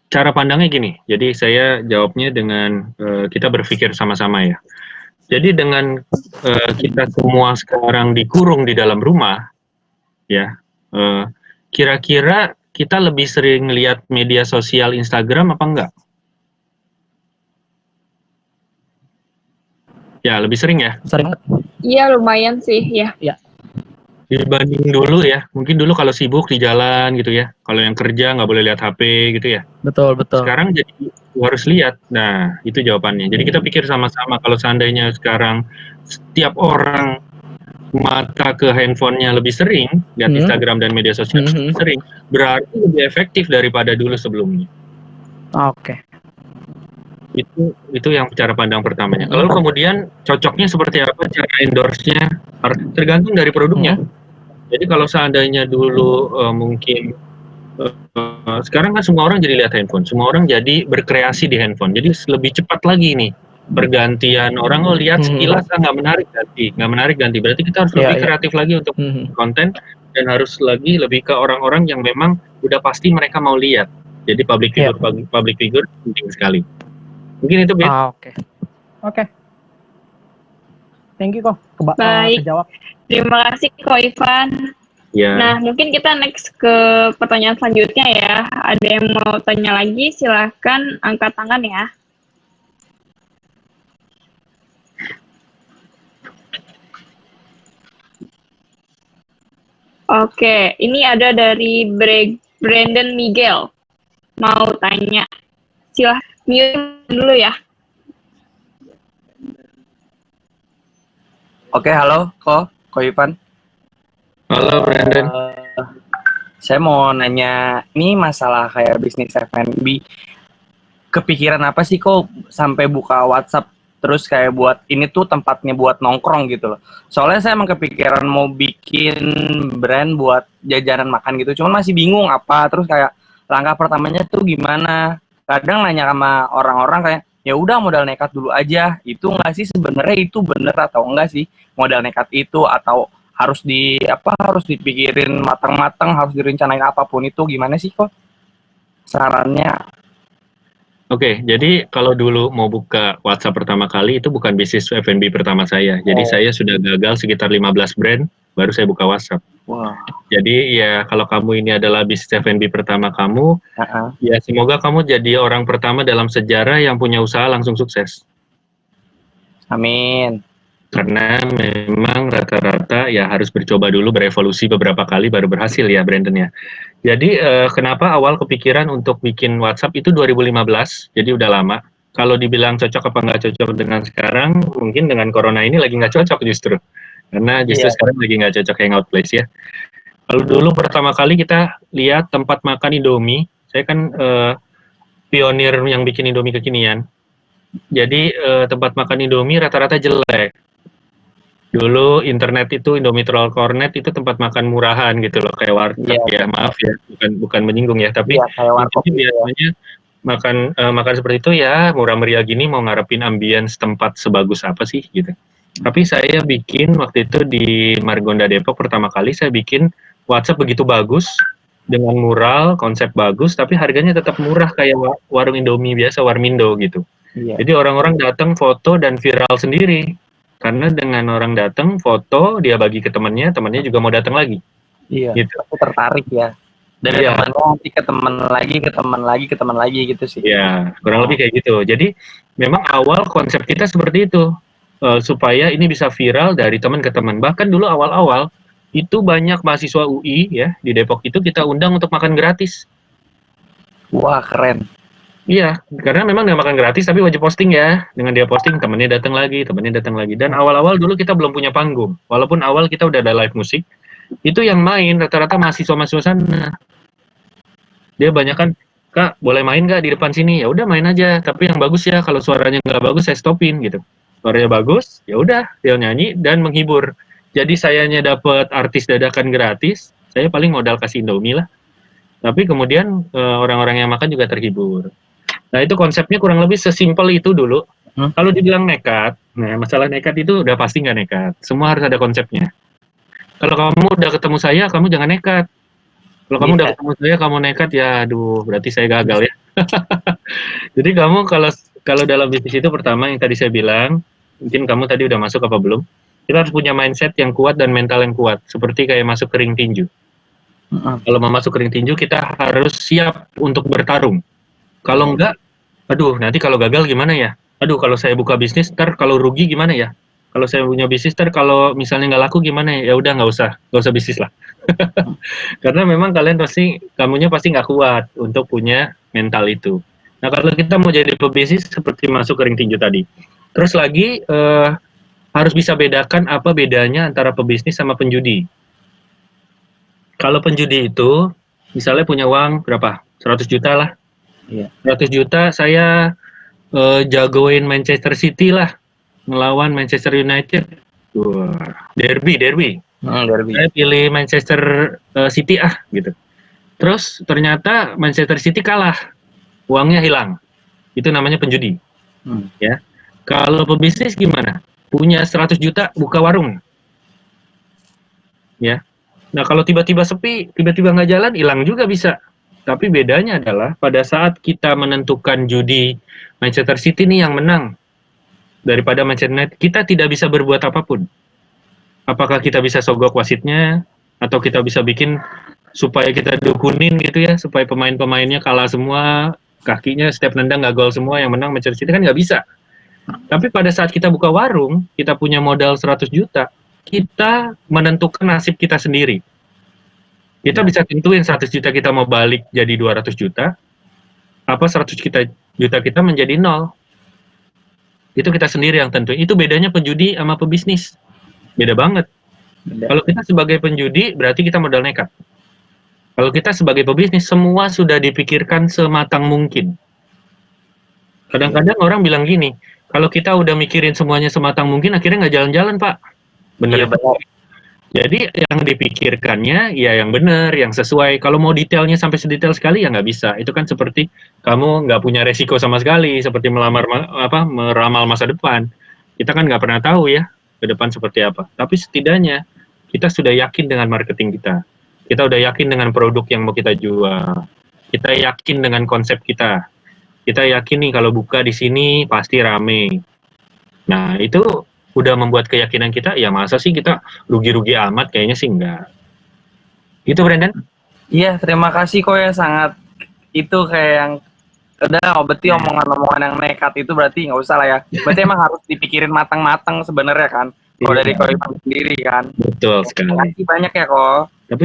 cara pandangnya gini. Jadi saya jawabnya dengan kita berpikir sama-sama ya. Jadi dengan kita semua sekarang dikurung di dalam rumah, ya, kira-kira kita lebih sering lihat media sosial Instagram apa enggak? Ya, lebih sering ya. Sering banget. Iya, lumayan sih, ya. Dibanding dulu ya, mungkin dulu kalau sibuk di jalan gitu ya, kalau yang kerja nggak boleh lihat HP gitu ya. Betul. Sekarang jadi harus lihat. Nah, itu jawabannya. Jadi kita pikir sama-sama kalau seandainya sekarang setiap orang mata ke handphonenya lebih sering, lihat Instagram dan media sosial lebih sering, berarti lebih efektif daripada dulu sebelumnya. Oke. Itu yang cara pandang pertamanya. Lalu kemudian cocoknya seperti apa, cara endorse-nya tergantung dari produknya. Jadi kalau seandainya dulu mungkin sekarang kan semua orang jadi lihat handphone, semua orang jadi berkreasi di handphone. Jadi lebih cepat lagi nih pergantian orang, lihat sekilas nggak menarik ganti. Berarti kita harus lebih kreatif lagi untuk konten dan harus lagi lebih ke orang-orang yang memang udah pasti mereka mau lihat. Jadi public figure penting sekali. Mungkin itu Bit. Oke. Thank you kok. Baik. Kejawab. Terima kasih Ko Ivan. Ya. Nah, mungkin kita next ke pertanyaan selanjutnya ya. Ada yang mau tanya lagi, silahkan angkat tangan ya. Oke, ini ada dari Brandon Miguel. Mau tanya. Silahkan mute dulu ya. Oke, halo, Ko Ivan. Halo Brandon. Saya mau nanya, ini masalah kayak bisnis F&B. Kepikiran apa sih kok sampai buka WhatsApp terus kayak buat ini tuh tempatnya buat nongkrong gitu loh. Soalnya saya emang kepikiran mau bikin brand buat jajanan makan gitu, cuman masih bingung apa. Terus kayak langkah pertamanya tuh gimana? Kadang nanya sama orang-orang kayak ya udah modal nekat dulu aja. Itu nggak sih sebenarnya itu bener atau enggak sih modal nekat itu, atau harus dipikirin matang-matang, harus direncanain apapun itu, gimana sih kok sarannya? Oke, jadi kalau dulu mau buka WhatsApp pertama kali itu bukan bisnis F&B pertama saya. Jadi saya sudah gagal sekitar 15 brand baru saya buka WhatsApp. Wow. Jadi ya kalau kamu ini adalah bisnis F&B pertama kamu, ya semoga kamu jadi orang pertama dalam sejarah yang punya usaha langsung sukses. Amin. Karena memang rata-rata ya harus bercoba dulu, berevolusi beberapa kali baru berhasil ya Brandon ya. Jadi kenapa awal kepikiran untuk bikin WhatsApp itu 2015, jadi udah lama. Kalau dibilang cocok apa nggak cocok dengan sekarang, mungkin dengan corona ini lagi nggak cocok justru. Karena justru sekarang lagi nggak cocok hangout place ya. Kalau dulu pertama kali kita lihat tempat makan Indomie, saya kan pionir yang bikin Indomie kekinian. Jadi tempat makan Indomie rata-rata jelek. Dulu internet itu Indomie Troll Cornet itu tempat makan murahan gitu loh, kayak warteg ya, maaf ya, bukan menyinggung ya, tapi biasanya makan seperti itu ya murah meriah gini, mau ngarepin ambience tempat sebagus apa sih gitu. Tapi saya bikin waktu itu di Margonda Depok pertama kali saya bikin WhatsApp begitu bagus dengan mural, konsep bagus, tapi harganya tetap murah kayak warung Indomie biasa, Warmindo gitu. Jadi orang-orang datang foto dan viral sendiri. Karena dengan orang datang foto, dia bagi ke temannya juga mau datang lagi. Iya. Gitu. Aku tertarik ya. Dari temannya nanti ke teman lagi gitu sih. Iya, kurang lebih kayak gitu. Jadi memang awal konsep kita seperti itu, supaya ini bisa viral dari teman ke teman. Bahkan dulu awal-awal itu banyak mahasiswa UI ya di Depok itu kita undang untuk makan gratis. Wah, keren. Iya, karena memang dia makan gratis tapi wajib posting ya. Dengan dia posting temennya datang lagi. Dan awal-awal dulu kita belum punya panggung. Walaupun awal kita udah ada live musik, itu yang main rata-rata mahasiswa sana. Dia banyak kan, Kak boleh main nggak di depan sini? Ya udah main aja. Tapi yang bagus ya, kalau suaranya nggak bagus saya stopin gitu. suaranya bagus, ya udah dia nyanyi dan menghibur. Jadi sayanya dapat artis dadakan gratis, saya paling modal kasih Indomie lah. Tapi kemudian orang-orang yang makan juga terhibur. Nah itu konsepnya kurang lebih sesimpel itu dulu. Kalau dibilang nekat, nah masalah nekat itu udah pasti nggak nekat. Semua harus ada konsepnya. Kalau kamu udah ketemu saya, kamu jangan nekat. Kalau kamu udah ketemu saya, kamu nekat, ya aduh, berarti saya gagal ya. Jadi kamu kalau dalam bisnis itu pertama yang tadi saya bilang, mungkin kamu tadi udah masuk apa belum? Kita harus punya mindset yang kuat dan mental yang kuat, seperti kayak masuk ke ring tinju. Kalau mau masuk ke ring tinju, kita harus siap untuk bertarung. Kalau enggak, aduh, nanti kalau gagal gimana ya? Aduh, kalau saya buka bisnis, ntar kalau rugi gimana ya? Kalau saya punya bisnis, ntar kalau misalnya nggak laku gimana ya? Ya udah nggak usah bisnis lah. Karena memang kamunya pasti nggak kuat untuk punya mental itu. Nah, kalau kita mau jadi pebisnis seperti masuk ke ring tinju tadi. Terus lagi harus bisa bedakan apa bedanya antara pebisnis sama penjudi. Kalau penjudi itu, misalnya punya uang berapa? 100 juta lah. 100 juta saya jagoin Manchester City lah, melawan Manchester United. Wah, derby. Saya pilih Manchester City gitu. Terus ternyata Manchester City kalah, uangnya hilang. Itu namanya penjudi. Ya. Kalau pebisnis gimana? Punya 100 juta, buka warung. Ya. Nah, kalau tiba-tiba sepi, tiba-tiba nggak jalan, hilang juga bisa. Tapi bedanya adalah pada saat kita menentukan judi Manchester City nih yang menang daripada Manchester United, kita tidak bisa berbuat apapun. Apakah kita bisa sogok wasitnya, atau kita bisa bikin supaya kita dukunin gitu ya, supaya pemain-pemainnya kalah semua, kakinya setiap nendang nggak gol semua, yang menang Manchester City, kan nggak bisa. Tapi pada saat kita buka warung, kita punya modal 100 juta, kita menentukan nasib kita sendiri. Kita bisa tentuin 100 juta kita mau balik jadi 200 juta, apa 100 juta kita menjadi 0. Itu kita sendiri yang tentuin. Itu bedanya penjudi sama pebisnis. Beda banget. Kalau kita sebagai penjudi, berarti kita modal nekat. Kalau kita sebagai pebisnis, semua sudah dipikirkan sematang mungkin. Kadang-kadang orang bilang gini, kalau kita udah mikirin semuanya sematang mungkin, akhirnya nggak jalan-jalan, Pak. Bener. Jadi yang dipikirkannya ya yang benar, yang sesuai. Kalau mau detailnya sampai sedetail sekali ya nggak bisa. Itu kan seperti kamu nggak punya resiko sama sekali, seperti meramal masa depan. Kita kan nggak pernah tahu ya ke depan seperti apa. Tapi setidaknya kita sudah yakin dengan marketing kita. Kita udah yakin dengan produk yang mau kita jual. Kita yakin dengan konsep kita. Kita yakin nih kalau buka di sini pasti rame. Nah itu udah membuat keyakinan kita, ya masa sih kita rugi-rugi amat, kayaknya sih enggak. Gitu, Brandon? Iya, terima kasih kok ya, sangat itu kayak yang udah berarti omongan-omongan yang nekat itu berarti nggak usah lah ya. Berarti emang harus dipikirin matang-matang sebenarnya kan. Kalau dari Ko Ivan sendiri kan. Betul sekali. Terima kasih banyak ya kok. Tapi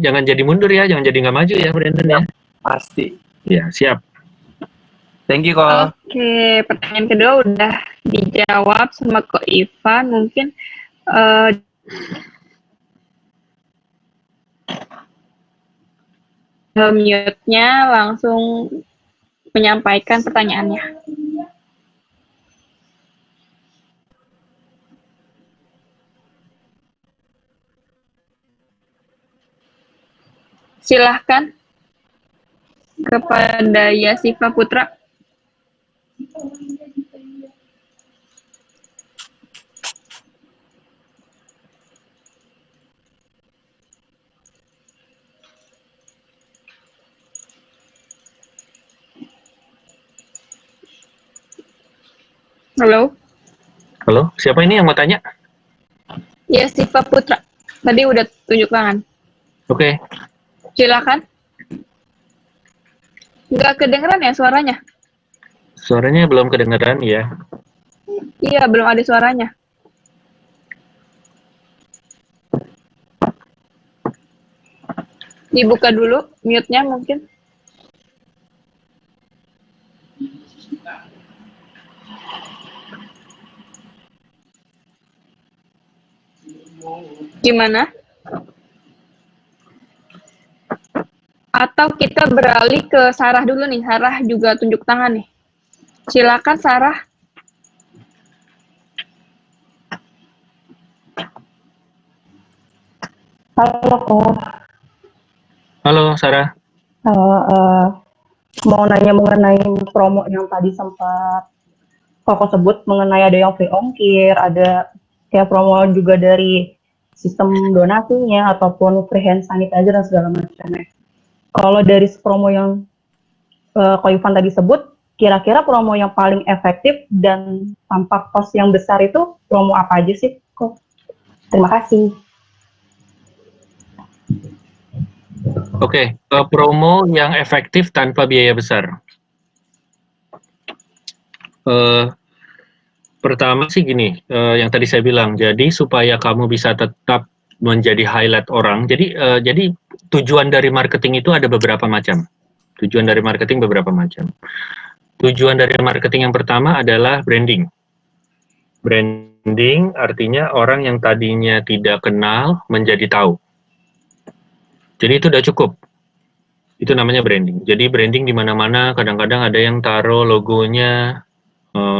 jangan jadi mundur ya, jangan jadi nggak maju ya, Brandon ya. Pasti. Ya, siap. Thank you kok. Oke, pertanyaan kedua udah dijawab sama Ko Ivan. Mungkin mute-nya langsung menyampaikan pertanyaannya. Silahkan kepada Yasifa Putra. Halo. Halo, siapa ini yang mau tanya? Yasifa Putra. Tadi udah tunjuk tangan. Oke. Silakan. Nggak kedengeran ya suaranya? Suaranya belum kedengeran ya. Iya, belum ada suaranya. Dibuka dulu mute-nya mungkin. Gimana? Atau kita beralih ke Sarah dulu nih. Sarah juga tunjuk tangan nih. Silakan Sarah. Halo kok, Halo Sarah. mau nanya mengenai promo yang tadi sempat Koko sebut mengenai ada yang free ongkir, ada kayak promo juga dari sistem donasinya ataupun free hand sanitizer dan segala macamnya. Kalau dari promo yang Ko Ivan tadi sebut, kira-kira promo yang paling efektif dan tanpa cost yang besar itu promo apa aja sih kok? Terima kasih. Oke, promo yang efektif tanpa biaya besar. Pertama sih gini, yang tadi saya bilang, jadi supaya kamu bisa tetap menjadi highlight orang, jadi tujuan dari marketing itu ada beberapa macam. Tujuan dari marketing beberapa macam. Tujuan dari marketing yang pertama adalah branding. Branding artinya orang yang tadinya tidak kenal menjadi tahu. Jadi itu udah cukup. Itu namanya branding. Jadi branding di mana-mana, kadang-kadang ada yang taruh logonya,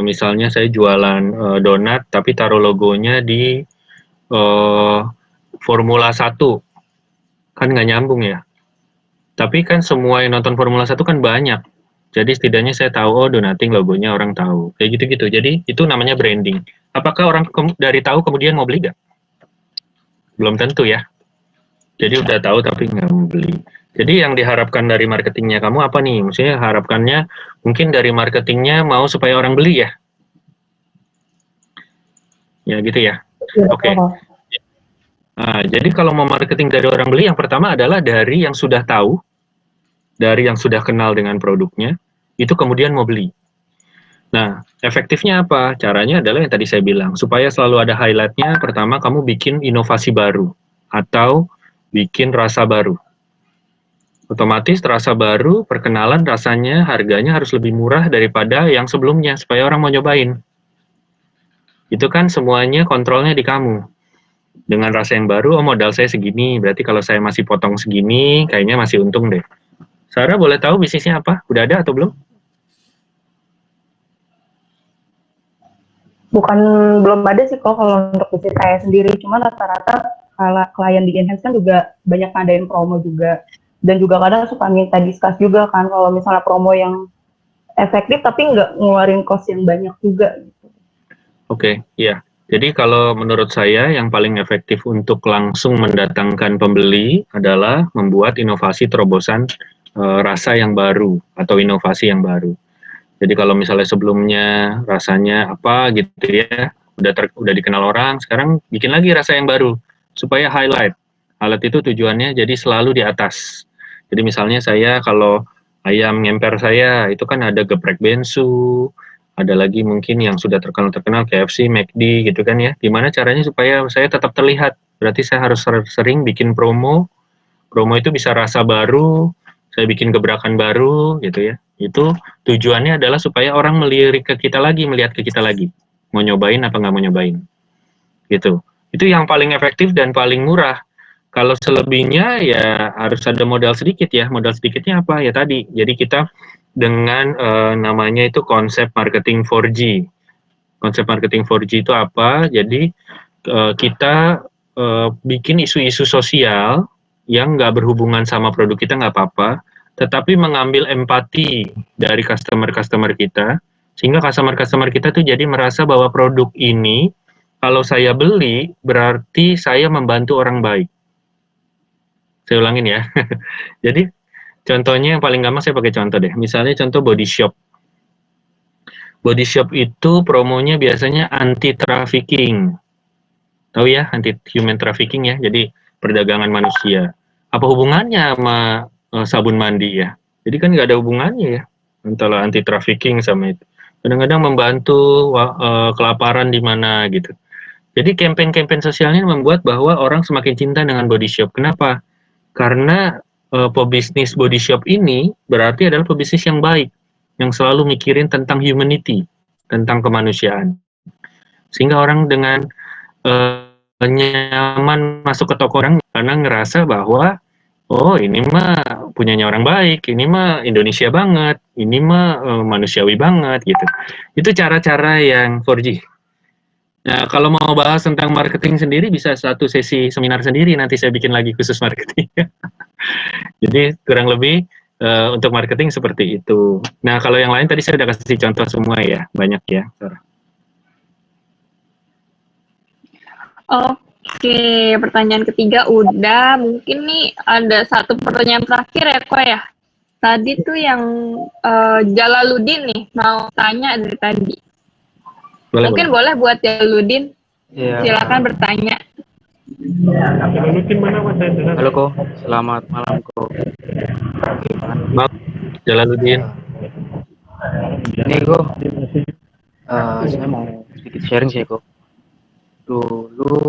misalnya saya jualan donat, tapi taruh logonya di Formula 1. Kan nggak nyambung ya. Tapi kan semua yang nonton Formula 1 kan banyak. Jadi setidaknya saya tahu, oh donating logonya orang tahu. Kayak gitu-gitu. Jadi itu namanya branding. Apakah orang dari tahu kemudian mau beli nggak? Belum tentu ya. Jadi udah tahu tapi nggak mau beli. Jadi yang diharapkan dari marketingnya kamu apa nih? Maksudnya harapannya mungkin dari marketingnya mau supaya orang beli ya? Ya gitu ya. Oke. Nah, jadi kalau mau marketing dari orang beli, yang pertama adalah dari yang sudah tahu, dari yang sudah kenal dengan produknya, itu kemudian mau beli. Nah, efektifnya apa? Caranya adalah yang tadi saya bilang, supaya selalu ada highlightnya, pertama kamu bikin inovasi baru, atau bikin rasa baru. Otomatis rasa baru, perkenalan rasanya, harganya harus lebih murah daripada yang sebelumnya, supaya orang mau nyobain. Itu kan semuanya kontrolnya di kamu. Dengan rasa yang baru, oh modal saya segini, berarti kalau saya masih potong segini, kayaknya masih untung deh. Sarah boleh tahu bisnisnya apa? Udah ada atau belum? Belum ada sih kok kalau untuk bisnis saya sendiri, cuma rata-rata kalau klien di Enhance kan juga banyak ngadain promo juga, dan juga kadang suka minta discuss juga kan kalau misalnya promo yang efektif tapi nggak ngeluarin cost yang banyak juga. Oke, iya. Jadi kalau menurut saya yang paling efektif untuk langsung mendatangkan pembeli adalah membuat inovasi terobosan rasa yang baru atau inovasi yang baru. Jadi kalau misalnya sebelumnya rasanya apa gitu ya, udah dikenal orang, sekarang bikin lagi rasa yang baru supaya highlight. Highlight itu tujuannya jadi selalu di atas. Jadi misalnya saya kalau ayam ngemper saya itu kan ada geprek bensu, ada lagi mungkin yang sudah terkenal KFC, McD gitu kan ya. Gimana caranya supaya saya tetap terlihat? Berarti saya harus sering bikin promo. Promo itu bisa rasa baru, saya bikin gebrakan baru gitu ya. Itu tujuannya adalah supaya orang melirik ke kita lagi, melihat ke kita lagi. Mau nyobain apa nggak mau nyobain. Gitu. Itu yang paling efektif dan paling murah. Kalau selebihnya ya harus ada modal sedikit ya. Modal sedikitnya apa? Ya tadi. Jadi kita dengan namanya itu konsep marketing 4G. Konsep marketing 4G itu apa? Jadi kita bikin isu-isu sosial yang nggak berhubungan sama produk kita nggak apa-apa, tetapi mengambil empati dari customer-customer kita, sehingga customer-customer kita tuh jadi merasa bahwa produk ini, kalau saya beli, berarti saya membantu orang baik. Saya ulangin ya. Jadi, contohnya yang paling gampang saya pakai contoh deh. Misalnya contoh body shop. Body shop itu promonya biasanya anti-trafficking. Tahu ya, anti-human trafficking ya, jadi perdagangan manusia. Apa hubungannya sama sabun mandi ya? Jadi kan nggak ada hubungannya ya, antara anti-trafficking sama itu. Kadang-kadang membantu kelaparan di mana gitu. Jadi campaign-campaign sosialnya membuat bahwa orang semakin cinta dengan body shop. Kenapa? Karena pebisnis body shop ini berarti adalah pebisnis yang baik, yang selalu mikirin tentang humanity, tentang kemanusiaan. Sehingga orang dengan nyaman masuk ke toko orang karena ngerasa bahwa oh ini mah punyanya orang baik, ini mah Indonesia banget, ini mah manusiawi banget gitu. Itu cara-cara yang 4G. Nah, kalau mau bahas tentang marketing sendiri bisa satu sesi seminar sendiri, nanti saya bikin lagi khusus marketing. Jadi kurang lebih untuk marketing seperti itu. Nah, kalau yang lain tadi saya udah kasih contoh semua ya, banyak ya. Oke, pertanyaan ketiga udah. Mungkin nih ada satu pertanyaan terakhir ya, kok ya. Tadi tuh yang Jalaluddin nih mau tanya dari tadi. Boleh, Mungkin boleh. boleh buat Jalaluddin, Iya. silakan bertanya. Halo Ko, selamat malam Ko. Maaf, Jalaluddin. Ini Ko, saya mau sedikit sharing sih Ko. Dulu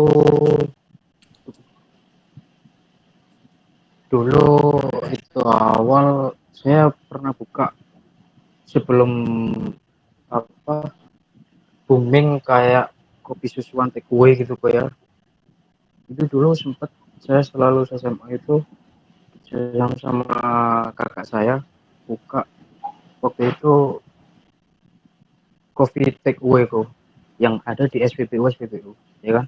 itu awal saya pernah buka sebelum apa booming kayak kopi susuan take away gitu Ko ya. Itu dulu sempat saya selalu SMA itu sama kakak saya buka waktu itu coffee take away Ko yang ada di SPBU ya kan.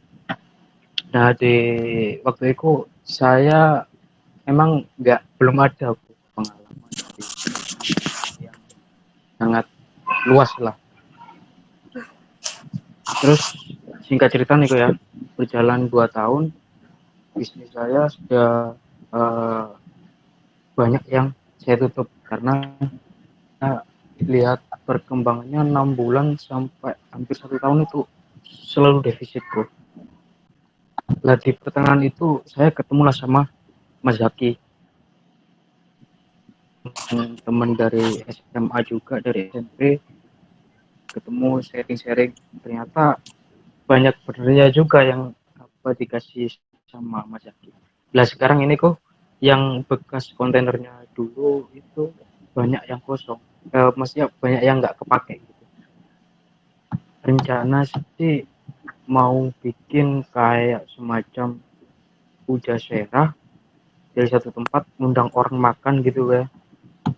Nah di waktu itu saya emang belum ada pengalaman yang sangat luas lah. Terus singkat cerita nih ya, berjalan 2 tahun bisnis saya sudah banyak yang saya tutup karena lihat perkembangannya 6 bulan sampai hampir 1 tahun itu selalu defisit Bro. Lah di pertengahan itu saya ketemulah sama Mas Zaki, teman dari SMA juga, dari SMP, ketemu sharing-sharing, ternyata banyak benernya juga yang apa dikasih sama Mas Zaki. Lah sekarang ini kok yang bekas kontainernya dulu itu banyak yang kosong, maksudnya banyak yang nggak kepake gitu. Rencana sih mau bikin kayak semacam puja dari satu tempat, ngundang orang makan gitu ya,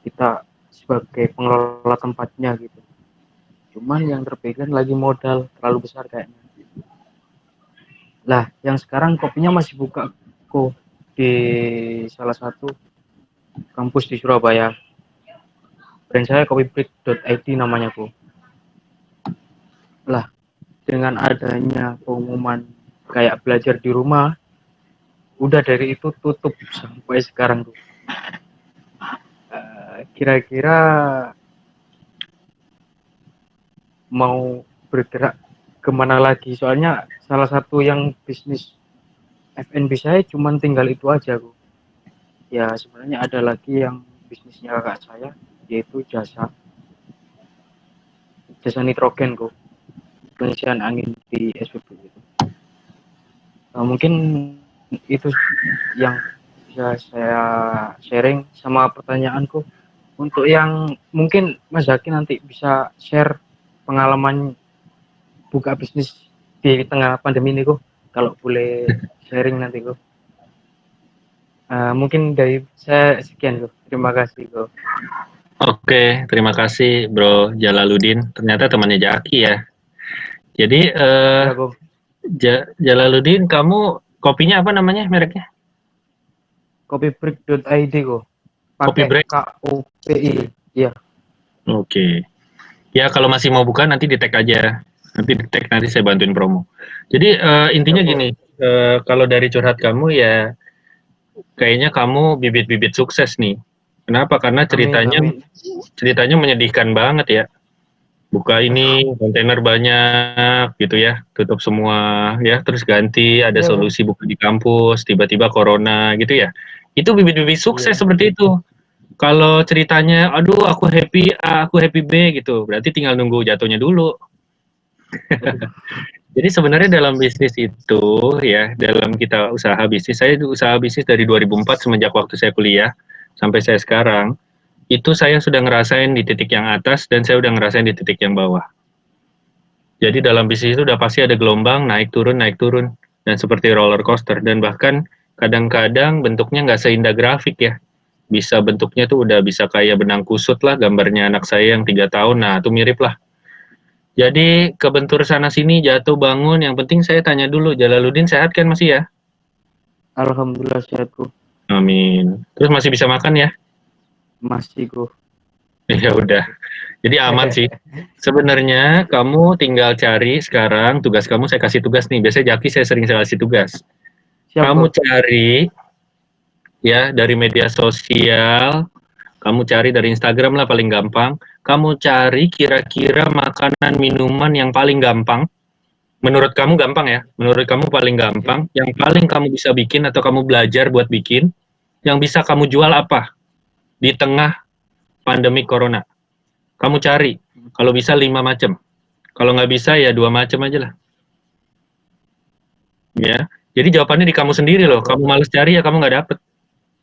kita sebagai pengelola tempatnya gitu. Cuman yang terpegang lagi modal terlalu besar kayaknya. Lah yang sekarang kopinya masih buka kok di salah satu kampus di Surabaya. Brand saya copybreak.id namanya kok. Lah dengan adanya pengumuman kayak belajar di rumah, udah dari itu tutup sampai sekarang tuh. Kira-kira mau bergerak kemana lagi? Soalnya salah satu yang bisnis F&B saya cuma tinggal itu aja kok. Ya sebenarnya ada lagi yang bisnisnya kakak saya, yaitu jasa nitrogen kok, pengisian angin di SPBU itu. Mungkin itu yang bisa saya sharing sama pertanyaanku. Untuk yang mungkin Mas Zaki nanti bisa share pengalaman buka bisnis di tengah pandemi ini kok, kalau boleh sharing nanti kok. Mungkin dari saya sekian kok. Terima kasih kok. Oke, terima kasih Bro Jalaluddin. Ternyata temannya Jaki ya. Jadi Ya kok. Jalaluddin, kamu kopinya apa namanya mereknya? Copybreak.id kok. Pakai Copybreak. KOPI. Iya. Oke. Ya kalau masih mau buka nanti di tag aja. Nanti di tag, nanti saya bantuin promo. Jadi intinya gini, kalau dari curhat kamu ya kayaknya kamu bibit-bibit sukses nih. Kenapa? Karena ceritanya menyedihkan banget ya. Buka ini kontainer banyak gitu ya, tutup semua ya, terus ganti ada solusi buka di kampus, tiba-tiba corona gitu ya. Itu bibit-bibit sukses seperti itu. Kalau ceritanya, aduh aku happy A, aku happy B gitu, berarti tinggal nunggu jatuhnya dulu. Jadi sebenarnya dalam bisnis itu ya, dalam kita usaha bisnis, saya usaha bisnis dari 2004 semenjak waktu saya kuliah sampai saya sekarang, itu saya sudah ngerasain di titik yang atas dan saya udah ngerasain di titik yang bawah. Jadi dalam bisnis itu udah pasti ada gelombang, naik turun, dan seperti roller coaster, dan bahkan kadang-kadang bentuknya nggak seindah grafik ya. Bisa bentuknya tuh udah bisa kayak benang kusut lah, gambarnya anak saya yang 3 tahun, nah itu mirip lah. Jadi kebentur sana sini, jatuh bangun. Yang penting saya tanya dulu, Jalaluddin sehat kan masih ya? Alhamdulillah sehat Ko. Amin. Terus masih bisa makan ya? Masih Ko. Ya udah. Jadi aman sih. Sebenarnya kamu tinggal cari sekarang tugas kamu, saya kasih tugas nih. Biasanya Jaki saya sering kasih tugas. Siap Kamu Ko. cari ya dari media sosial, kamu cari dari Instagram lah paling gampang. Kamu cari kira-kira makanan minuman yang paling gampang. Menurut kamu gampang ya? Menurut kamu paling gampang, yang paling kamu bisa bikin atau kamu belajar buat bikin, yang bisa kamu jual apa di tengah pandemi corona? Kamu cari, kalau bisa 5 macam. Kalau nggak bisa ya 2 macam aja lah. Ya, jadi jawabannya di kamu sendiri loh. Kamu males cari ya kamu nggak dapet.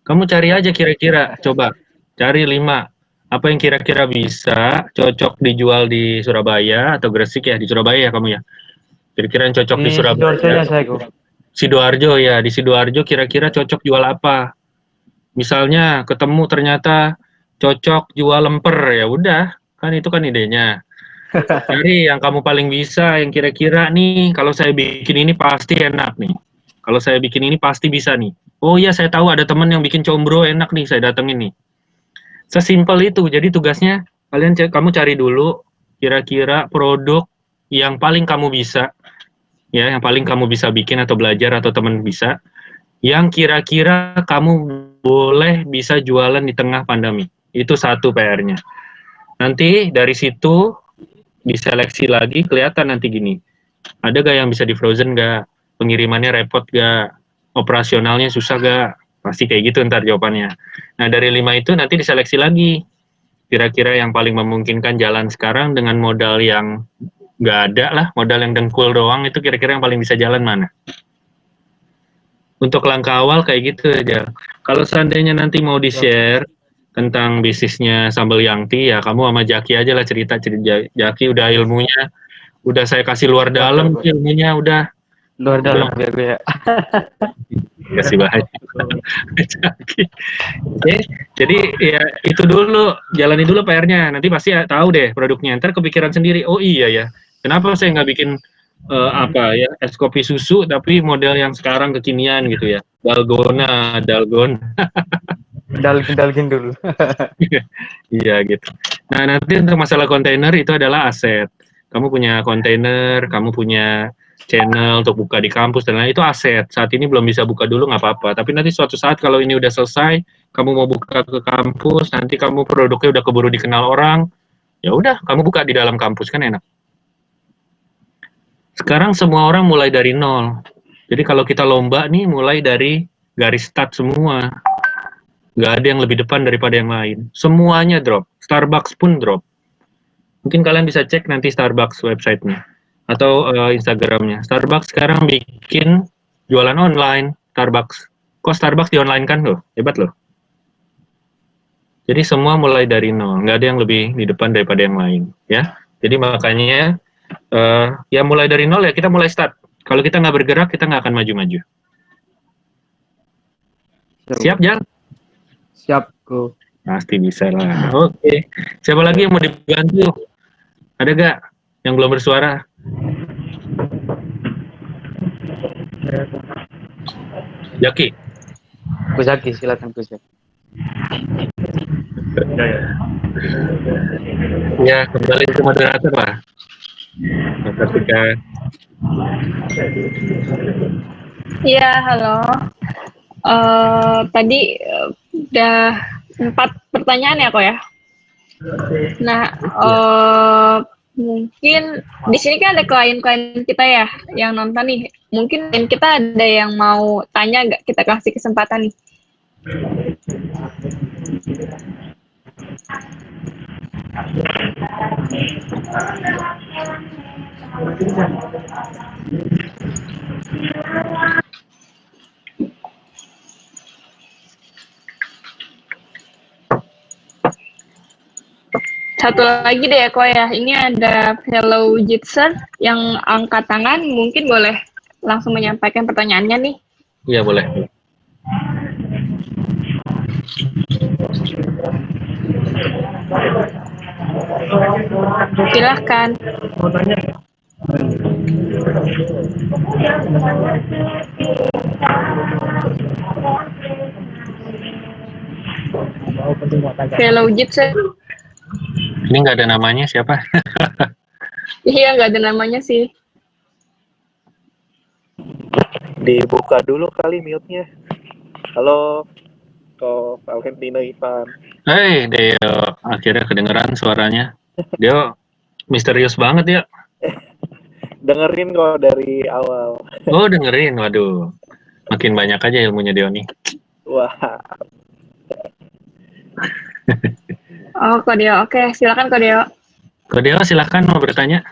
Kamu cari aja kira-kira, coba cari 5. Apa yang kira-kira bisa cocok dijual di Surabaya atau Gresik ya, di Surabaya ya kamu ya. Kira-kira yang cocok di Di Surabaya. Sidoarjo saya Ko. Sidoarjo ya, di Sidoarjo kira-kira cocok jual apa? Misalnya ketemu ternyata cocok jual lemper, ya udah, kan itu kan idenya. Cari yang kamu paling bisa, yang kira-kira nih kalau saya bikin ini pasti enak nih. Kalau saya bikin ini pasti bisa nih. Oh iya saya tahu ada teman yang bikin combro enak nih, saya datengin nih. Sesimpel itu. Jadi tugasnya kamu cari dulu kira-kira produk yang paling kamu bisa, ya, yang paling kamu bisa bikin atau belajar atau teman bisa, yang kira-kira kamu boleh bisa jualan di tengah pandemi. Itu satu PR-nya. Nanti dari situ diseleksi lagi, kelihatan nanti gini. Ada gak yang bisa di frozen gak? Pengirimannya repot gak? Operasionalnya susah gak? Pasti kayak gitu ntar jawabannya. Nah dari 5 itu nanti diseleksi lagi. Kira-kira yang paling memungkinkan jalan sekarang dengan modal yang gak ada lah, modal yang dengkul doang, itu kira-kira yang paling bisa jalan mana? Untuk langkah awal kayak gitu aja. Kalau seandainya nanti mau di-share tentang bisnisnya Sambal Yangti, ya kamu sama Jaki aja lah cerita. Jaki udah ilmunya, udah saya kasih luar dalam ilmunya, udah. Luar dalam ya. Kasih banyak. Jaki. Oke, jadi ya itu dulu, jalani dulu PR-nya. Nanti pasti ya, tahu deh produknya. Ntar kepikiran sendiri, oh iya ya, kenapa saya nggak bikin apa ya, es kopi susu tapi model yang sekarang kekinian gitu ya. Dalgona. Dalgin dulu. Iya gitu. Nah nanti untuk masalah kontainer itu adalah aset. Kamu punya kontainer, kamu punya channel untuk buka di kampus dan lain itu aset. Saat ini belum bisa buka dulu nggak apa-apa. Tapi nanti suatu saat kalau ini udah selesai, kamu mau buka ke kampus, nanti kamu produknya udah keburu dikenal orang, ya udah kamu buka di dalam kampus kan enak. Sekarang semua orang mulai dari nol. Jadi kalau kita lomba nih mulai dari garis start semua. Nggak ada yang lebih depan daripada yang lain. Semuanya drop. Starbucks pun drop. Mungkin kalian bisa cek nanti Starbucks websitenya atau Instagramnya. Starbucks sekarang bikin jualan online. Starbucks. Kok Starbucks di online kan loh? Hebat loh. Jadi semua mulai dari nol. Nggak ada yang lebih di depan daripada yang lain. Ya. Jadi makanya ya mulai dari nol ya kita mulai start. Kalau kita nggak bergerak, kita nggak akan maju-maju. Siap, Jal? Siap Ko. Pasti bisa lah. Oke. Siapa lagi yang mau dibantu? Ada gak yang belum bersuara? Jaki. Ko Zaki, silakan Ko Zaki. Ya, kembali ke moderator lah. Ketika Iya, halo. Tadi udah 4 pertanyaan ya kok ya. Nah, mungkin di sini kan ada klien-klien kita ya yang nonton nih. Mungkin kita ada yang mau tanya nggak? Kita kasih kesempatan nih. Satu lagi deh kok ya, ini ada fellow Jitser yang angkat tangan, mungkin boleh langsung menyampaikan pertanyaannya nih. iya boleh. Silahkan. Mau tanya? Mau penting mau tanya. Hello Jitse. Ini nggak ada namanya siapa? Iya, nggak ada namanya sih. Dibuka dulu kali mute-nya. Halo, Ko Valentino Ivan. Hei Deo, akhirnya kedengeran suaranya. Deo, misterius banget ya. Dengerin kok dari awal. Oh dengerin, waduh. Makin banyak aja ilmunya Deo nih. Wah, Oh, Kak Deo. Oke, silakan Kak Deo. Kok Deo silahkan mau bertanya.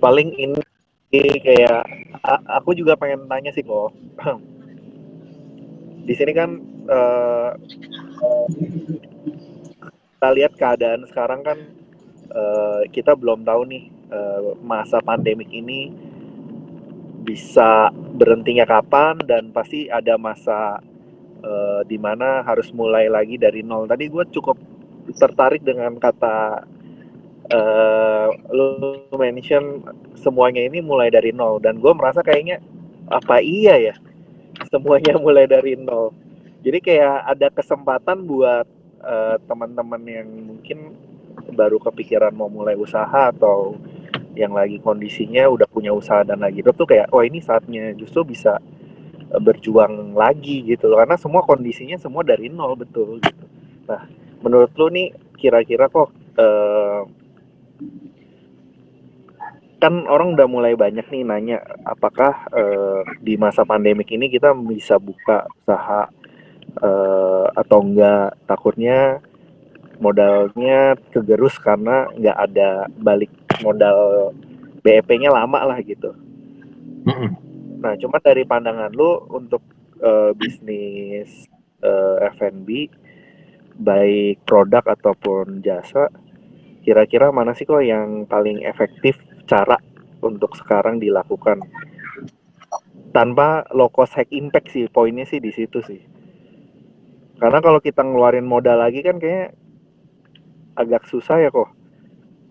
paling ini kayak aku juga pengen tanya sih kok. Di sini kan kita lihat keadaan sekarang kan kita belum tahu nih masa pandemik ini bisa berhentinya kapan, dan pasti ada masa di mana harus mulai lagi dari nol. Tadi gue cukup tertarik dengan kata lu mention semuanya ini mulai dari nol, dan gue merasa kayaknya apa iya ya semuanya mulai dari nol. Jadi kayak ada kesempatan buat teman-teman yang mungkin baru kepikiran mau mulai usaha, atau yang lagi kondisinya udah punya usaha dan lagi drop tuh kayak wah ini saatnya justru bisa berjuang lagi gitu loh, karena semua kondisinya semua dari nol betul gitu. Nah menurut lu nih kira-kira kok kan orang udah mulai banyak nih nanya apakah di masa pandemik ini kita bisa buka usaha atau enggak, takutnya modalnya kegerus karena nggak ada balik modal, BEP-nya lama lah gitu. Nah cuma dari pandangan lu untuk bisnis F&B baik produk ataupun jasa, kira-kira mana sih kok yang paling efektif cara untuk sekarang dilakukan tanpa low cost high impact sih, poinnya sih di situ sih. Karena kalau kita ngeluarin modal lagi kan kayak agak susah ya kok.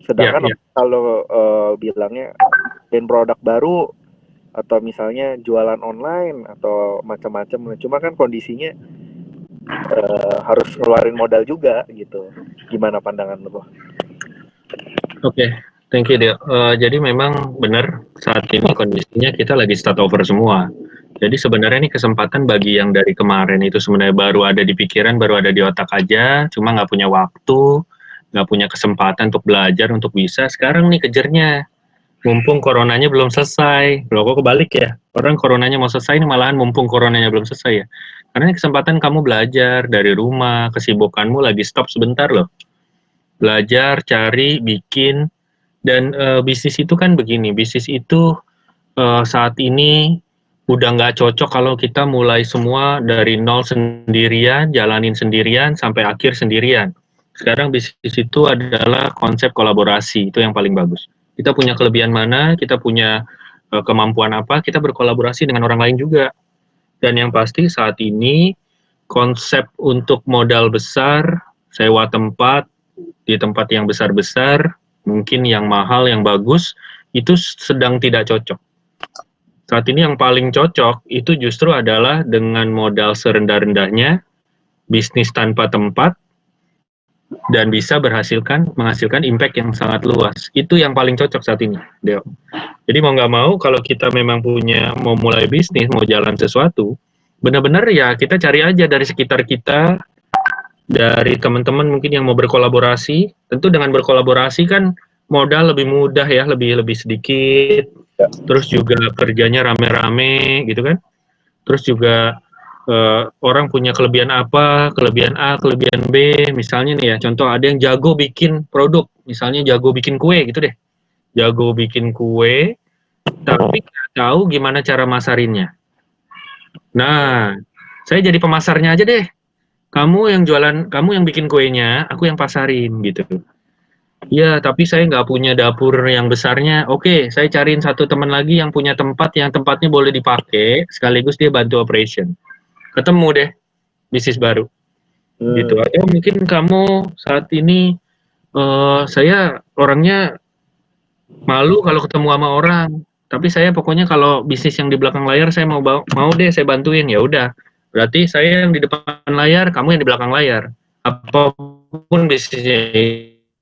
Sedangkan kalau bilangnya bikin produk baru atau misalnya jualan online atau macam-macam, cuma kan kondisinya harus ngeluarin modal juga gitu. Gimana pandangan lo? Oke, thank you Deo. Jadi memang benar saat ini kondisinya kita lagi start over semua. Jadi sebenarnya ini kesempatan bagi yang dari kemarin itu sebenarnya baru ada di pikiran, baru ada di otak aja, cuma nggak punya waktu, nggak punya kesempatan untuk belajar, untuk bisa. Sekarang nih kejarnya, mumpung coronanya belum selesai. Loh kok kebalik ya? Orang coronanya mau selesai, ini malahan mumpung coronanya belum selesai ya. Karena ini kesempatan kamu belajar dari rumah, kesibukanmu lagi stop sebentar loh. Belajar, cari, bikin, dan bisnis itu kan begini, bisnis itu saat ini udah nggak cocok kalau kita mulai semua dari nol sendirian, jalanin sendirian, sampai akhir sendirian. Sekarang bisnis itu adalah konsep kolaborasi, itu yang paling bagus. Kita punya kelebihan mana, kita punya kemampuan apa, kita berkolaborasi dengan orang lain juga. Dan yang pasti saat ini, konsep untuk modal besar, sewa tempat, di tempat yang besar-besar, mungkin yang mahal, yang bagus, itu sedang tidak cocok. Saat ini yang paling cocok itu justru adalah dengan modal serendah-rendahnya, bisnis tanpa tempat, dan bisa menghasilkan impact yang sangat luas. Itu yang paling cocok saat ini, Deo. Jadi mau nggak mau, kalau kita memang mau mulai bisnis, mau jalan sesuatu, benar-benar ya kita cari aja dari sekitar kita, dari teman-teman mungkin yang mau berkolaborasi. Tentu dengan berkolaborasi kan modal lebih mudah ya, lebih sedikit. Terus juga kerjanya rame-rame gitu kan. Terus juga orang punya kelebihan apa, kelebihan A, kelebihan B. Misalnya nih ya, contoh ada yang jago bikin produk, misalnya jago bikin kue gitu deh. Jago bikin kue, tapi nggak tahu gimana cara masarinnya. Nah, saya jadi pemasarnya aja deh. Kamu yang jualan, kamu yang bikin kuenya, aku yang pasarin gitu. Ya, tapi saya nggak punya dapur yang besarnya. Oke, saya cariin satu teman lagi yang punya tempat, yang tempatnya boleh dipakai, sekaligus dia bantu operation. ketemu deh bisnis baru gitu. Hmm. Atau mungkin kamu saat ini saya orangnya malu kalau ketemu sama orang, tapi saya pokoknya kalau bisnis yang di belakang layar saya mau deh saya bantuin. Ya udah, berarti saya yang di depan layar, kamu yang di belakang layar. Apapun bisnisnya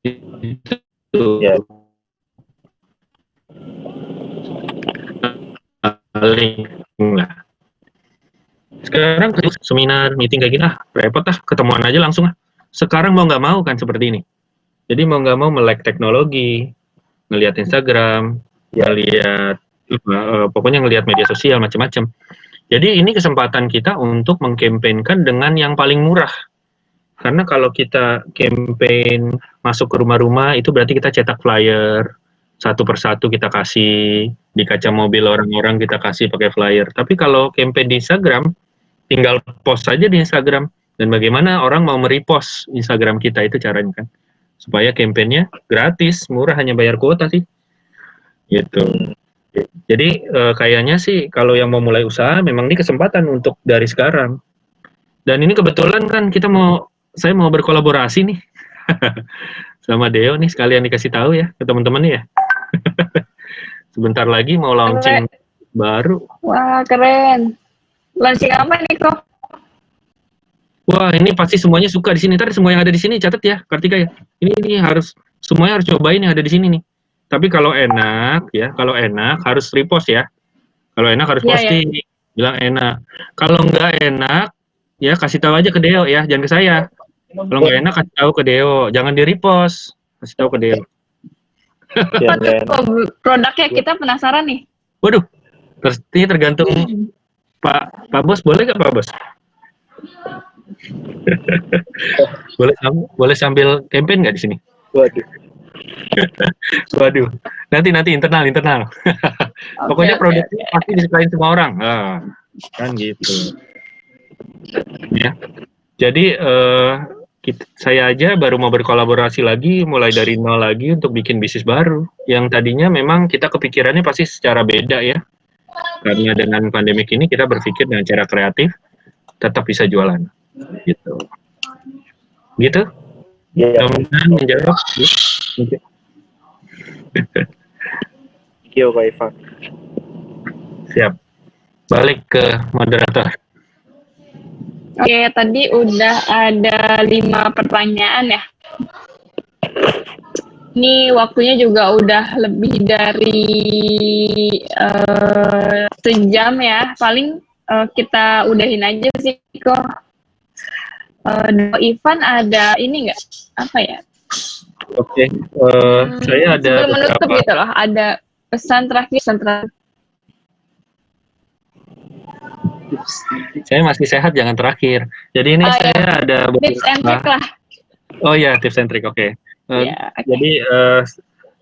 itu Ya. paling lah. Sekarang seminar, meeting kayak gini repot ketemuan aja langsung Sekarang mau nggak mau kan seperti ini. Jadi mau nggak mau melek teknologi, ngelihat Instagram, ngelihat pokoknya ngelihat media sosial macam-macam. Jadi ini kesempatan kita untuk mengkampanyekan dengan yang paling murah. Karena kalau kita campaign masuk ke rumah-rumah itu berarti kita cetak flyer satu persatu kita kasih di kaca mobil orang-orang kita kasih pakai flyer. Tapi kalau campaign di Instagram tinggal post saja di Instagram dan bagaimana orang mau merepost Instagram kita itu caranya kan supaya kampanyenya gratis, murah, hanya bayar kuota sih gitu. Jadi kayaknya sih kalau yang mau mulai usaha memang ini kesempatan untuk dari sekarang. Dan ini kebetulan kan saya mau berkolaborasi nih sama Deo nih, sekalian dikasih tahu ya ke teman-teman ya. Sebentar lagi mau launching baru. Wah, keren. Launching apa nih kok? Wah, ini pasti semuanya suka di sini. Ntar semua yang ada di sini catat ya, Kartika ya. Ini harus semuanya harus cobain yang ada di sini nih. Tapi kalau enak harus repost ya. Kalau enak harus posting, bilang enak. Kalau nggak enak, ya kasih tahu aja ke Deo ya, jangan ke saya. Kalau nggak enak kasih tahu ke Deo, jangan di repost, kasih tahu ke Deo. Ya, Produknya kita penasaran nih. Waduh, ini tergantung Pak Bos, boleh nggak Pak Bos? boleh sambil campaign nggak di sini? Waduh, nanti internal. Pokoknya produknya pasti disukain semua orang, kan gitu. Ya, jadi saya aja baru mau berkolaborasi lagi, mulai dari nol lagi untuk bikin bisnis baru. Yang tadinya memang kita kepikirannya pasti secara beda ya, karena dengan pandemik ini kita berpikir dengan cara kreatif, tetap bisa jualan, gitu. Mudah-mudahan menjawab. Thank you, Pak Ivan. Siap. Balik ke moderator. Oke, tadi udah ada 5 pertanyaan ya. Ini waktunya juga udah lebih dari sejam ya. Paling kita udahin aja sih kok. Ivan ada ini nggak? Apa ya? Oke, saya ada sebelum menutup gitu loh, ada pesan terakhir. Saya masih sehat, jangan terakhir. Jadi ini saya ada tips and trick lah. Oh ya, tips and trick, oke. Jadi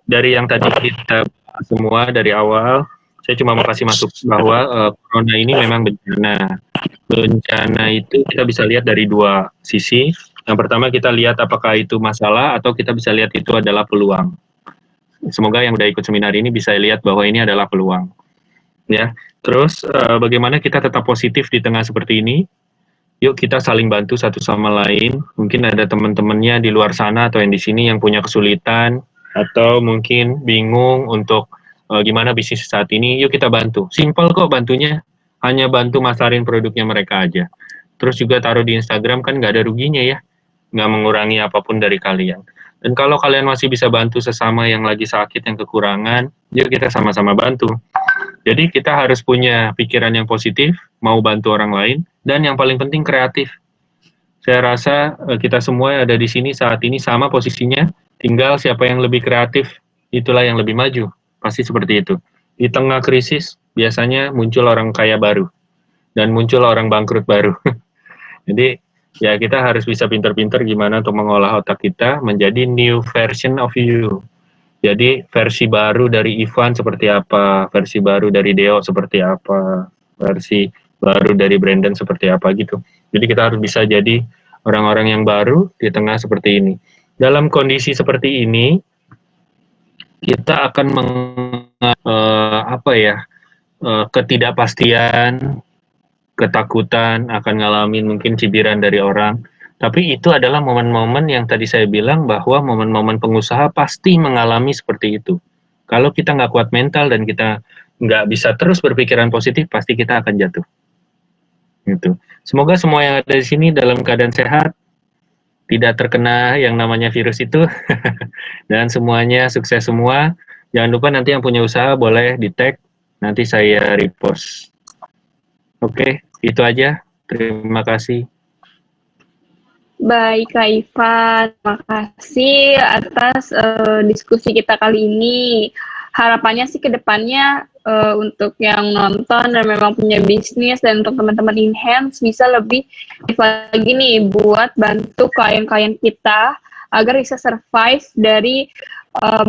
dari yang tadi kita semua dari awal, saya cuma mau kasih masuk bahwa corona ini memang bencana. Bencana itu kita bisa lihat dari 2 sisi. Yang pertama kita lihat apakah itu masalah atau kita bisa lihat itu adalah peluang. Semoga yang udah ikut seminar ini bisa lihat bahwa ini adalah peluang. Ya, terus bagaimana kita tetap positif di tengah seperti ini? Yuk kita saling bantu satu sama lain. Mungkin ada teman-temannya di luar sana atau yang di sini yang punya kesulitan atau mungkin bingung untuk gimana bisnis saat ini. Yuk kita bantu. Simple kok bantunya, hanya bantu masarin produknya mereka aja. Terus juga taruh di Instagram kan nggak ada ruginya ya, nggak mengurangi apapun dari kalian. Dan kalau kalian masih bisa bantu sesama yang lagi sakit, yang kekurangan, yuk kita sama-sama bantu. Jadi kita harus punya pikiran yang positif, mau bantu orang lain, dan yang paling penting kreatif. Saya rasa kita semua ada di sini saat ini sama posisinya, tinggal siapa yang lebih kreatif, itulah yang lebih maju. Pasti seperti itu. Di tengah krisis, biasanya muncul orang kaya baru, dan muncul orang bangkrut baru. Jadi ya kita harus bisa pintar-pintar gimana untuk mengolah otak kita menjadi new version of you. Jadi versi baru dari Ivan seperti apa, versi baru dari Deo seperti apa, versi baru dari Brandon seperti apa gitu. Jadi kita harus bisa jadi orang-orang yang baru di tengah seperti ini. Dalam kondisi seperti ini, kita akan ketidakpastian, ketakutan, akan ngalamin mungkin cibiran dari orang. Tapi itu adalah momen-momen yang tadi saya bilang bahwa momen-momen pengusaha pasti mengalami seperti itu. Kalau kita nggak kuat mental dan kita nggak bisa terus berpikiran positif, pasti kita akan jatuh. Gitu. Semoga semua yang ada di sini dalam keadaan sehat, tidak terkena yang namanya virus itu, dan semuanya sukses semua. Jangan lupa nanti yang punya usaha boleh di-tag, nanti saya repost. Oke, itu aja. Terima kasih. Baik, Kak Ivan, terima kasih atas diskusi kita kali ini. Harapannya sih ke depannya untuk yang nonton dan memang punya bisnis dan untuk teman-teman Enhance bisa lebih lagi nih buat bantu klien-klien kita agar bisa survive dari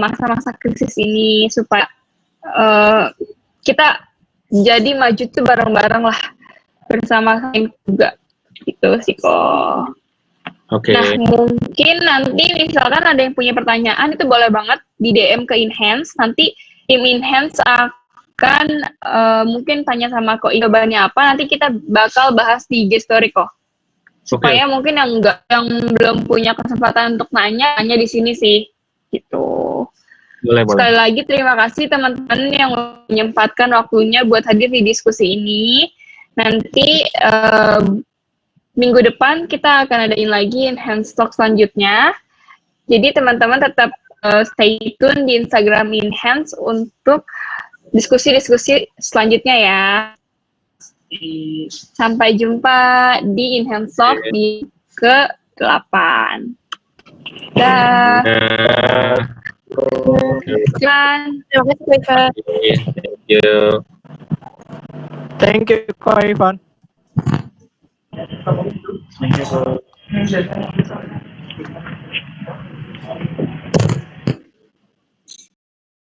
masa-masa krisis ini supaya kita jadi maju tuh bareng-bareng lah bersama klien juga gitu sih kok. Oke. Nah, mungkin nanti misalkan ada yang punya pertanyaan, itu boleh banget di DM ke Enhance. Nanti tim Enhance akan mungkin tanya sama kok jawabannya apa. Nanti kita bakal bahas di IG Story kok. Supaya mungkin yang belum punya kesempatan untuk nanya di sini sih. Gitu. Boleh. Sekali lagi terima kasih teman-teman yang menyempatkan waktunya buat hadir di diskusi ini. Nanti minggu depan kita akan adain lagi Enhance Talk selanjutnya. Jadi teman-teman tetap stay tune di Instagram Enhance untuk diskusi-diskusi selanjutnya ya. Sampai jumpa di Enhance Talk di ke-8. Dah. Terima kasih, Kak. Thank you. Thank you, Kak Ivan. Thank you.